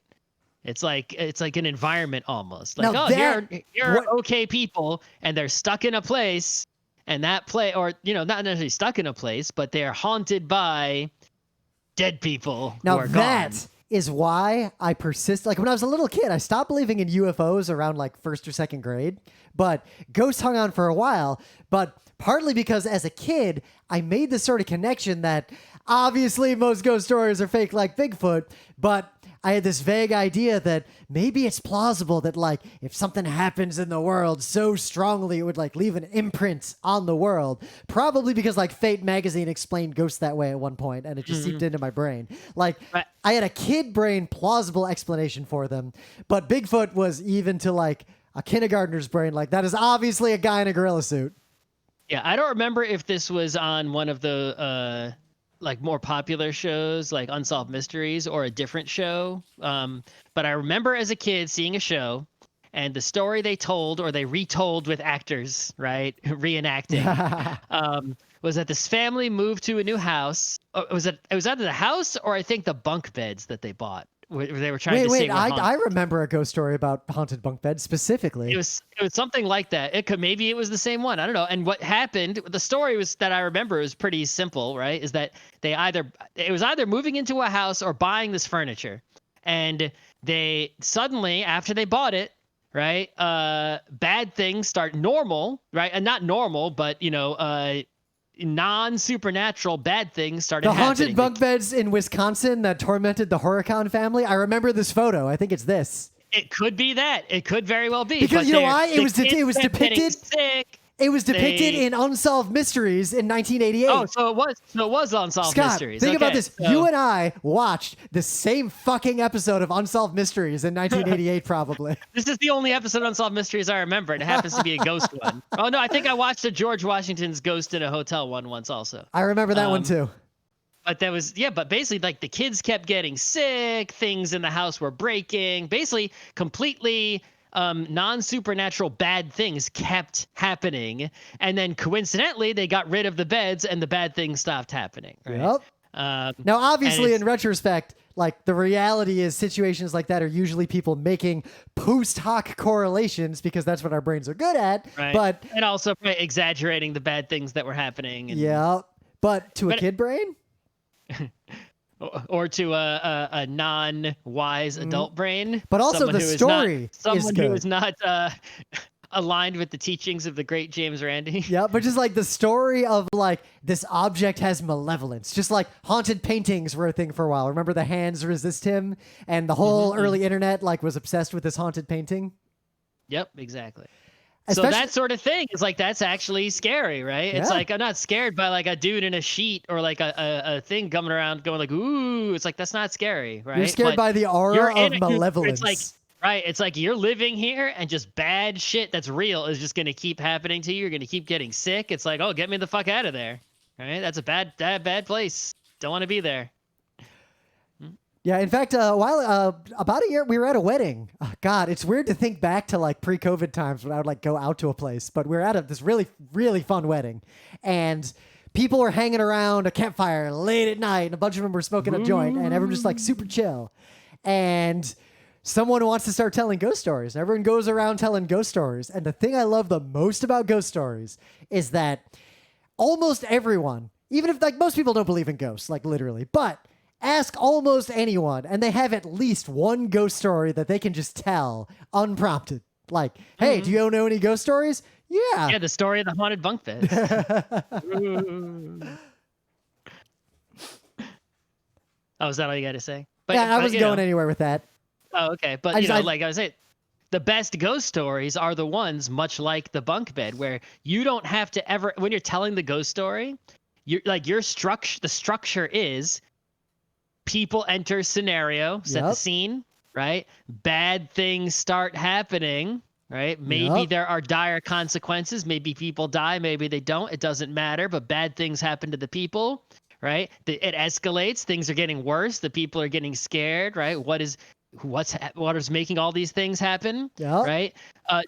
It's like an environment almost. Like, Now oh, that here what are okay people, and they're stuck in a place, and that play, or not necessarily stuck in a place, but they are haunted by dead people who now are gone. that is why I persist. Like when I was a little kid, I stopped believing in UFOs around like first or second grade, but ghosts hung on for a while. But partly because as a kid, I made this sort of connection that obviously most ghost stories are fake like Bigfoot, but I had this vague idea that maybe it's plausible that like if something happens in the world so strongly it would like leave an imprint on the world. Probably because like Fate magazine explained ghosts that way at one point and it just seeped into my brain. Like Right. I had a kid brain plausible explanation for them, but Bigfoot was even to like a kindergartner's brain like that is obviously a guy in a gorilla suit. Yeah, I don't remember if this was on one of the like more popular shows like Unsolved Mysteries or a different show. But I remember as a kid seeing a show and the story they told or they retold with actors, right? Reenacting. Was that this family moved to a new house. It was either the house or I think the bunk beds that they bought. Where they were trying to say were haunted. I remember a ghost story about haunted bunk beds specifically. It was something like that. Maybe it was the same one. I don't know. And what happened? The story was that I remember was pretty simple, right? Is that it was either moving into a house or buying this furniture, and they suddenly after they bought it, right? Bad things start normal, right? And not normal, but non-supernatural bad things started The happening. haunted bunk beds in Wisconsin that tormented the Horicon family. I remember this photo. I think it's this. It could be that. It could very well be. Because but you know why? the kids kept getting depicted. sick. It was depicted in Unsolved Mysteries in 1988. Oh, so it was Unsolved Scott, Mysteries. think Okay, about this. so- You and I watched the same fucking episode of Unsolved Mysteries in 1988, probably. This is the only episode of Unsolved Mysteries I remember, and it happens to be a ghost one. Oh no, I think I watched a George Washington's Ghost in a Hotel one once also. I remember that one too. But but basically like the kids kept getting sick, things in the house were breaking, basically completely non-supernatural bad things kept happening, and then coincidentally they got rid of the beds and the bad things stopped happening. Right? Yep. Now, obviously, in retrospect, like the reality is situations like that are usually people making post hoc correlations because that's what our brains are good at. Right. But and also exaggerating the bad things that were happening. And, yeah, but to a kid brain, or to a non-wise adult brain. But also someone the who is story not, someone is who good. is not aligned with the teachings of the great James Randi. yeah, but just like the story of like this object has malevolence, just like haunted paintings were a thing for a while. Remember the hands resist him, and the whole early internet like was obsessed with this haunted painting. Yep, exactly. Especially- So that sort of thing is like that's actually scary, right? It's Yeah. like I'm not scared by like a dude in a sheet or like a thing coming around going like ooh. It's like that's not scary, right? You're scared But by the you're aura in of it, malevolence. It's like right. It's like you're living here and just bad shit that's real is just gonna keep happening to you. You're gonna keep getting sick. It's like oh, get me the fuck out of there, right? That's a bad place. Don't want to be there. Yeah, in fact, about a year, we were at a wedding. Oh, God, it's weird to think back to like pre-COVID times when I would like go out to a place, but we were at this really, really fun wedding, and people were hanging around a campfire late at night, and a bunch of them were smoking a joint, and everyone just like super chill, and someone wants to start telling ghost stories. Everyone goes around telling ghost stories, and the thing I love the most about ghost stories is that almost everyone, even if like most people don't believe in ghosts, like literally, but ask almost anyone, and they have at least one ghost story that they can just tell unprompted. Like, hey, do you know any ghost stories? Yeah. Yeah, the story of the haunted bunk beds. Oh, is that all you got to say? But, I wasn't going anywhere with that. Oh, okay. But I like I was saying, the best ghost stories are the ones much like the bunk bed where you don't have to ever, when you're telling the ghost story, you're like the structure is people enter scenario, set the Yep. scene, right? Bad things start happening, right? Maybe Yep. there are dire consequences. Maybe people die, maybe they don't. It doesn't matter, but bad things happen to the people, right? It escalates. Things are getting worse. The people are getting scared, right? What is making all these things happen, Yep. right?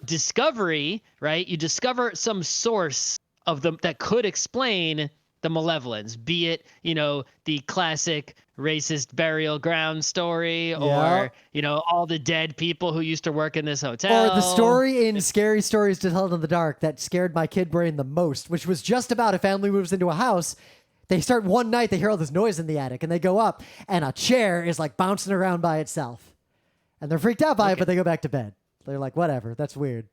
Discovery, right? You discover some source of them that could explain the malevolence, be it, the classic racist burial ground story, or, Yep. all the dead people who used to work in this Or the hotel. story in Scary Stories to Tell in the Dark that scared my kid brain the most, which was just about a family moves into a house. They start one night, they hear all this noise in the attic, and they go up, and a chair is like bouncing around by itself. And they're freaked out by it, but they go back to bed. They're like, whatever, that's weird.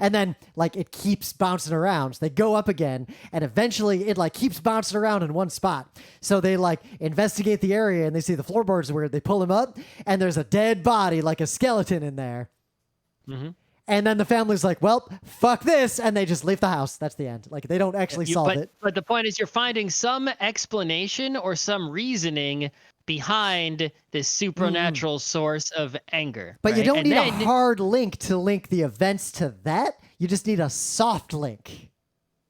And then, like, it keeps bouncing around. So they go up again, and eventually it, like, keeps bouncing around in one spot. So they, like, investigate the area, and they see the floorboards are weird. They pull them up, and there's a dead body, like a skeleton in there. Mm-hmm. And then the family's like, well, fuck this, and they just leave the house. That's the end. Like, they don't actually solve it. But the point is, you're finding some explanation or some reasoning behind this supernatural source of anger. But right? you don't And need then, a hard link to link the events to that. You just need a soft link.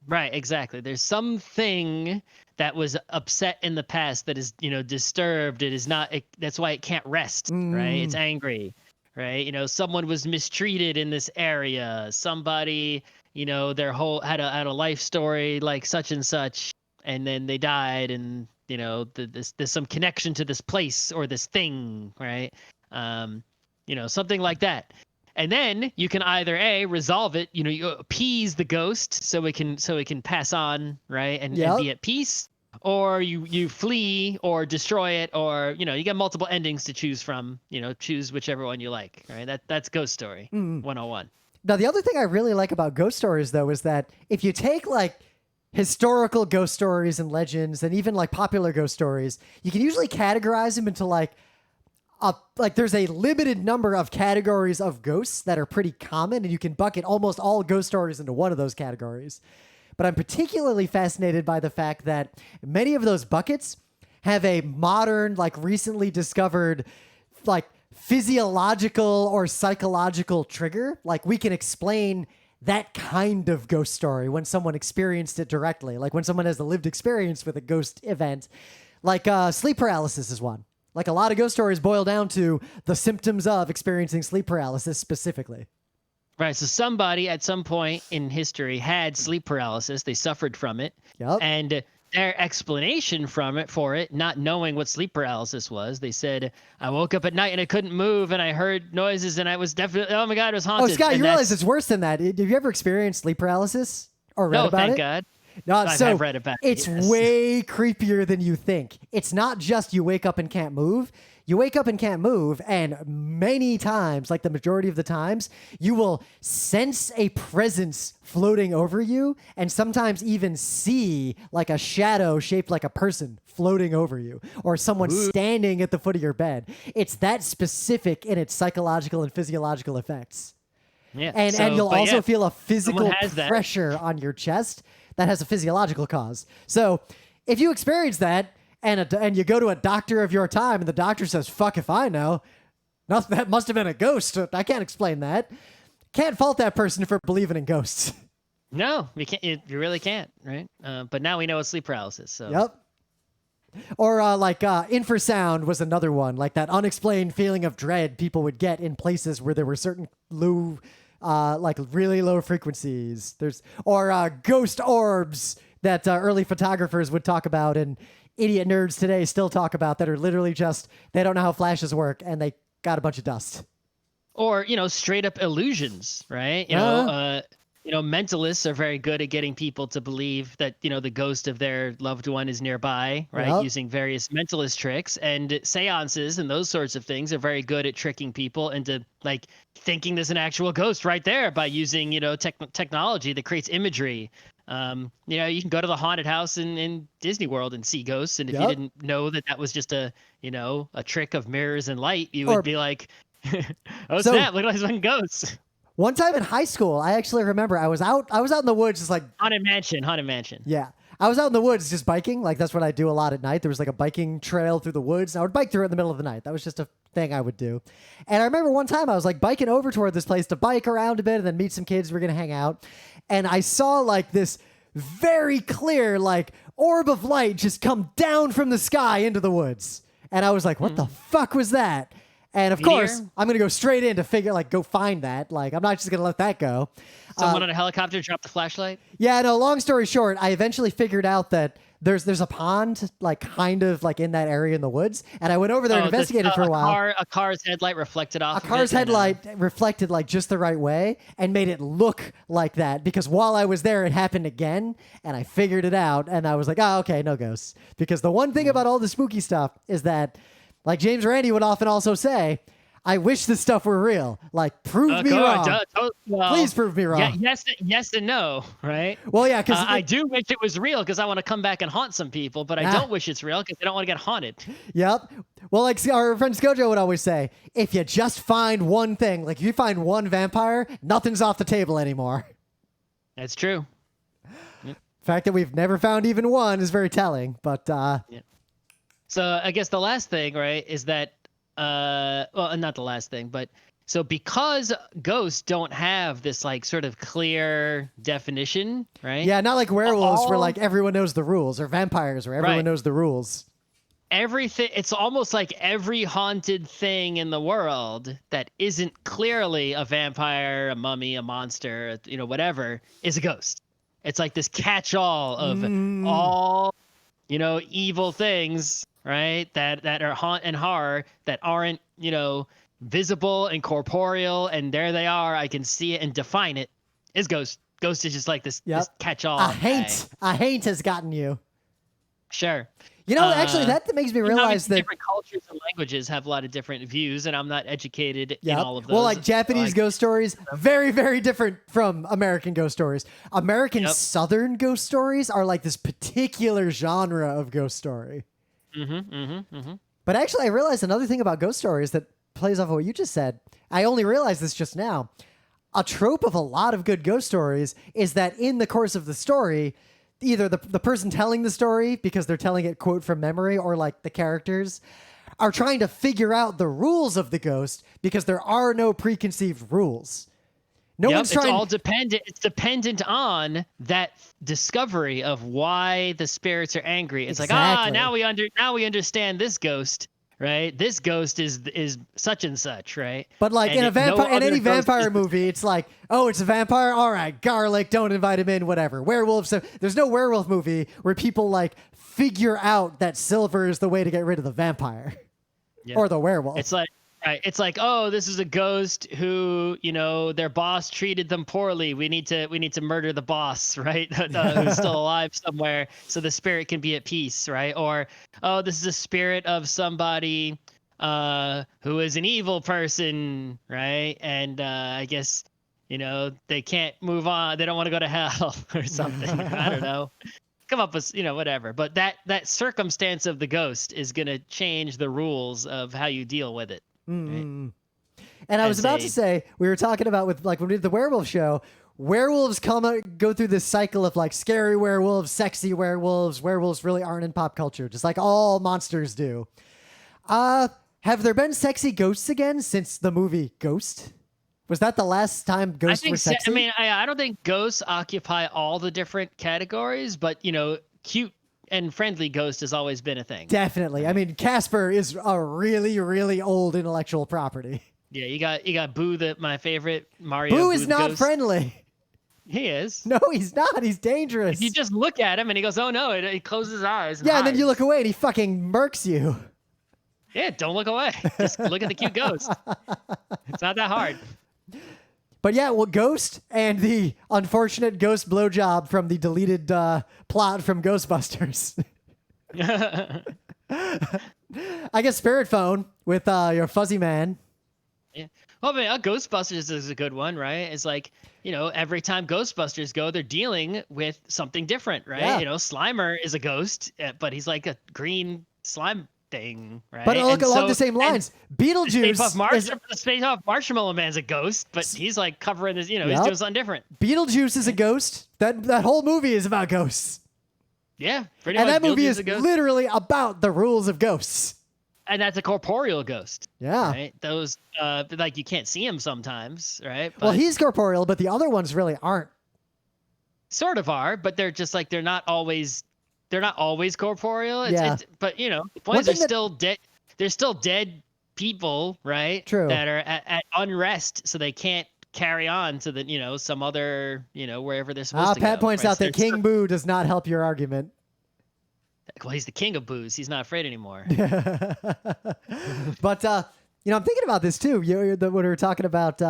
right, exactly. There's something that was upset in the past that is, disturbed. It is not. That's why it can't rest. Right? It's angry. Right? Someone was mistreated in this area. Somebody, their whole had a life story like such and such, and then they died, and there's some connection to this place or this thing, right? Something like that. And then you can either resolve it, you appease the ghost so it can pass on, right, and be at peace, or you flee or destroy it, or you get multiple endings to choose from. Choose whichever one you like, right? That's Ghost Story 101. Now, the other thing I really like about ghost stories, though, is that if you take like historical ghost stories and legends, and even like popular ghost stories, you can usually categorize them into like there's a limited number of categories of ghosts that are pretty common, and you can bucket almost all ghost stories into one of those categories. But I'm particularly fascinated by the fact that many of those buckets have a modern, like recently discovered, like physiological or psychological trigger. Like we can explain that kind of ghost story when someone experienced it directly, like when someone has a lived experience with a ghost event. Like sleep paralysis is one. Like a lot of ghost stories boil down to the symptoms of experiencing sleep paralysis specifically. Right. So somebody at some point in history had sleep paralysis. They suffered from it. Yep. And their explanation for it, not knowing what sleep paralysis was, they said, I woke up at night and I couldn't move and I heard noises and I was definitely, oh my God, it was haunted. Oh, Scott, and you realize it's worse than that. Have you ever experienced sleep paralysis or read no, about thank it? God. No, I've read about it. It's Yes. way creepier than you think. It's not just you wake up and can't move. You wake up and can't move, and many times, like the majority of the times, you will sense a presence floating over you, and sometimes even see like a shadow shaped like a person floating over you, or someone standing at the foot of your bed. It's that specific in its psychological and physiological effects. Yeah. And you'll also feel a physical has that. pressure on your chest that has a physiological cause. So if you experience that and you go to a doctor of your time and the doctor says, fuck if I know, that must have been a ghost. I can't explain that. Can't fault that person for believing in ghosts. No, you can't. You really can't, right? But now we know it's sleep paralysis. So. Yep. Or infrasound was another one, like that unexplained feeling of dread people would get in places where there were certain low, like really low frequencies. Or ghost orbs that early photographers would talk about and idiot nerds today still talk about, that are literally just, they don't know how flashes work and they got a bunch of dust. Or, straight up illusions, right? Mentalists are very good at getting people to believe that, the ghost of their loved one is nearby, right? Yep. Using various mentalist tricks, and seances and those sorts of things are very good at tricking people into like thinking there's an actual ghost right there by using, technology that creates imagery. You can go to the haunted house in Disney World and see ghosts. And if you didn't know that was just a trick of mirrors and light, you would be like, Oh So- snap! Look at those fucking ghosts. One time in high school, I actually remember I was out in the woods, just like, Haunted mansion. Haunted mansion. yeah. I was out in the woods just biking. Like, that's what I do a lot at night. There was like a biking trail through the woods. And I would bike through it in the middle of the night. That was just a thing I would do. And I remember one time I was like biking over toward this place to bike around a bit and then meet some kids. We're going to hang out. And I saw like this very clear, like, orb of light just come down from the sky into the woods. And I was like, what the fuck was that? And of course, Meteor? I'm going to go straight in to go find that. Like, I'm not just going to let that go. Someone on a helicopter dropped the flashlight. Yeah, no, long story short, I eventually figured out that there's a pond, like, kind of like in that area in the woods. And I went over there and investigated for a while. A car's headlight reflected off. A car's headlight reflected like just the right way and made it look like that, because while I was there, it happened again, and I figured it out, and I was like, oh, okay, no ghosts. Because the one thing about all the spooky stuff is that, like James Randi would often also say, I wish this stuff were real. Like, prove me wrong. Please prove me wrong. Yeah, yes and no, right? Well, yeah, because I do wish it was real because I want to come back and haunt some people, but I don't wish it's real because I don't want to get haunted. Yep. Well, like our friend Skojo would always say, if you just find one thing, like if you find one vampire, nothing's off the table anymore. That's true. The fact that we've never found even one is very telling, but So I guess the last thing, right, is that well, not the last thing, but so because ghosts don't have this like sort of clear definition, right? yeah, not like werewolves where like everyone knows the rules, or vampires where everyone Right. knows the rules. Everything, it's almost like every haunted thing in the world that isn't clearly a vampire, a mummy, a monster, you know, whatever, is a ghost. It's like this catch-all of all, you know, evil things, right? That are haunt and horror that aren't, you know, visible and corporeal, and there they are. I can see it and define it. Is ghost. Ghost is just like this catch-all. A haint has gotten you. Sure. You know, actually, that makes me realize that different cultures and languages have a lot of different views, and I'm not educated in all of those. well, like Japanese ghost stories, very, very different from American ghost stories. American Southern ghost stories are like this particular genre of ghost story. But actually, I realized another thing about ghost stories that plays off of what you just said. I only realized this just now. A trope of a lot of good ghost stories is that in the course of the story, either the person telling the story, because they're telling it quote from memory, or like the characters are trying to figure out the rules of the ghost because there are no preconceived rules. No one's trying. It's all dependent. It's dependent on that discovery of why the spirits are angry. It's Exactly. like, now we understand this ghost, right? This ghost is such and such, right? But like And in any vampire movie, it's like, oh, it's a vampire. All right, garlic. Don't invite him in. Whatever. Werewolves. So there's no werewolf movie where people like figure out that silver is the way to get rid of the vampire or the werewolf. It's like. Right. It's like, oh, this is a ghost who, you know, their boss treated them poorly. We need to murder the boss, right? Who's still alive somewhere, so the spirit can be at peace, right? Or, oh, this is a spirit of somebody who is an evil person, right? And I guess, you know, they can't move on. They don't want to go to hell or something. I don't know. Come up with, you know, whatever. But that circumstance of the ghost is going to change the rules of how you deal with it. And I was about to say, we were talking about with like when we did the werewolf show, werewolves go through this cycle of like scary werewolves, sexy werewolves. Werewolves really aren't in pop culture, just like all monsters do. Have there been sexy ghosts again since the movie Ghost? Was that the last time ghosts were sexy? I mean, I don't think ghosts occupy all the different categories, but you know, cute and friendly ghost has always been a thing. Definitely. I mean, Casper is a really, really old intellectual property. Yeah, you got Boo, my favorite Mario. Boo is not ghost. friendly. He is. No, he's not. He's dangerous. If you just look at him and he goes, "Oh no!" He closes his eyes. And yeah, and then you hides. look away and he fucking murks you. Yeah, don't look away. Just look at the cute ghost. It's not that hard. But yeah, well, Ghost and the unfortunate ghost blowjob from the deleted plot from Ghostbusters. I guess Spirit Phone with your fuzzy man. Yeah. Well, I mean, Ghostbusters is a good one, right? It's like, you know, every time Ghostbusters go, they're dealing with something different, right? Yeah. You know, Slimer is a ghost, but he's like a green slime thing, right? But And along so- the same lines, Beetlejuice the Stay Puft Marshmallow Man's a ghost, but he's like covering this, he's Yep. doing something different. Beetlejuice is a ghost. That whole movie is about ghosts. Yeah, pretty And much. that movie Beetlejuice is a ghost. literally about the rules of ghosts. And that's a corporeal ghost. Yeah. Right? Those, like, you can't see him sometimes, right? But Well, he's corporeal, but the other ones really aren't. sort of are, but they're just like they're not always corporeal. But the point is they're still dead. They're still dead people, right? True. That are at unrest, so they can't carry on to the some other wherever they're supposed to go. Pat points right? out that King Boo does not help your argument. Well, he's the king of booze. He's not afraid anymore. But I'm thinking about this too. When we were talking about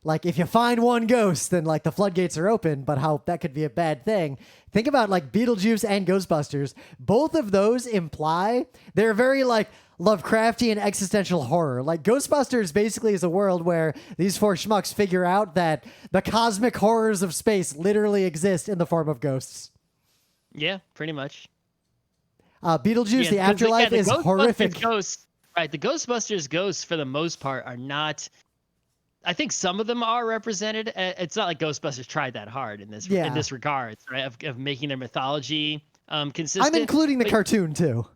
like if you find one ghost, then like the floodgates are open, but how that could be a bad thing. Think about like Beetlejuice and Ghostbusters. Both of those imply they're very like Lovecraftian existential horror. Like Ghostbusters basically is a world where these four schmucks figure out that the cosmic horrors of space literally exist in the form of ghosts. Yeah, pretty much. Beetlejuice, the afterlife is horrific. Ghosts, right? The Ghostbusters ghosts, for the most part, are not. I think some of them are represented. It's not like Ghostbusters tried that hard in this regard, right? Of making their mythology consistent. I'm including the cartoon too.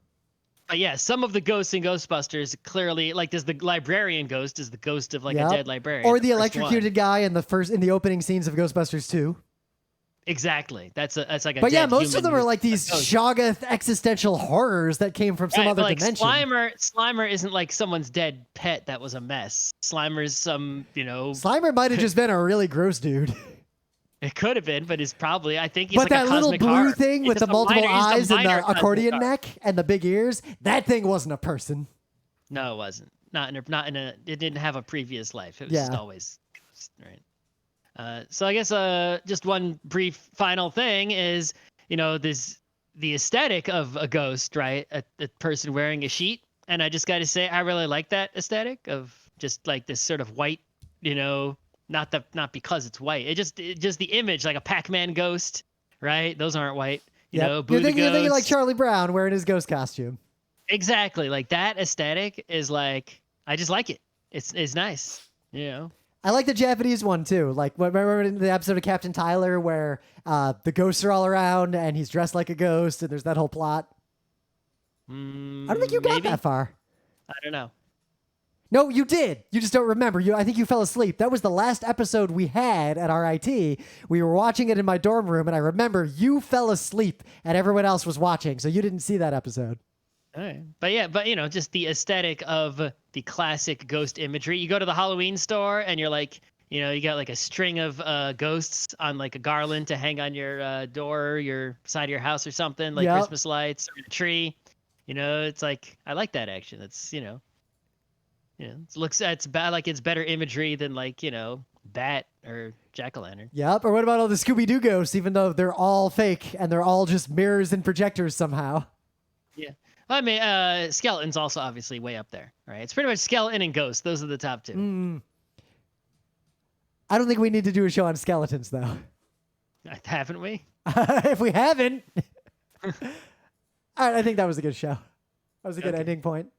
But yeah, some of the ghosts in Ghostbusters clearly, like, there's the librarian ghost, is the ghost of like a dead librarian, or the electrocuted guy in the opening scenes of Ghostbusters 2. Exactly. That's like a. But yeah, dead most of human them are like these Shoggoth existential horrors that came from some other like dimension. Slimer isn't like someone's dead pet that was a mess. Slimer's some, Slimer might have just been a really gross dude. It could have been, but it's probably. I think. He's But like that little blue thing with the multiple eyes and the cosmic accordion heart. neck and the big ears, that thing wasn't a person. No, it wasn't. Not in a. It didn't have a previous life. It was just always ghost, right. So I guess just one brief final thing is the aesthetic of a ghost, right? A person wearing a sheet, and I just got to say I really like that aesthetic of just like this sort of white, not because it's white. It just the image, like a Pac-Man ghost, right? Those aren't white. You're thinking like Charlie Brown wearing his ghost costume. Exactly, like that aesthetic is like I just like it. It's nice, I like the Japanese one too. Like, remember in the episode of Captain Tyler where the ghosts are all around and he's dressed like a ghost and there's that whole plot? I don't think you got that far. I don't know. No, you did. You just don't remember. I think you fell asleep. That was the last episode we had at RIT. We were watching it in my dorm room, and I remember you fell asleep and everyone else was watching, so you didn't see that episode. All right. But just the aesthetic of the classic ghost imagery. You go to the Halloween store and you're like, you got like a string of ghosts on like a garland to hang on your door, your side of your house or something, like Christmas lights or a tree. It's like I like that action. It's it's bad, like it's better imagery than like Bat or Jack-o'-lantern. Yep. Or what about all the Scooby-Doo ghosts? Even though they're all fake and they're all just mirrors and projectors somehow. Yeah. I mean, skeleton's also obviously way up there, right? It's pretty much skeleton and ghost. Those are the top two. I don't think we need to do a show on skeletons, though. Haven't we? If we haven't. All right, I think that was a good show. That was a good ending point.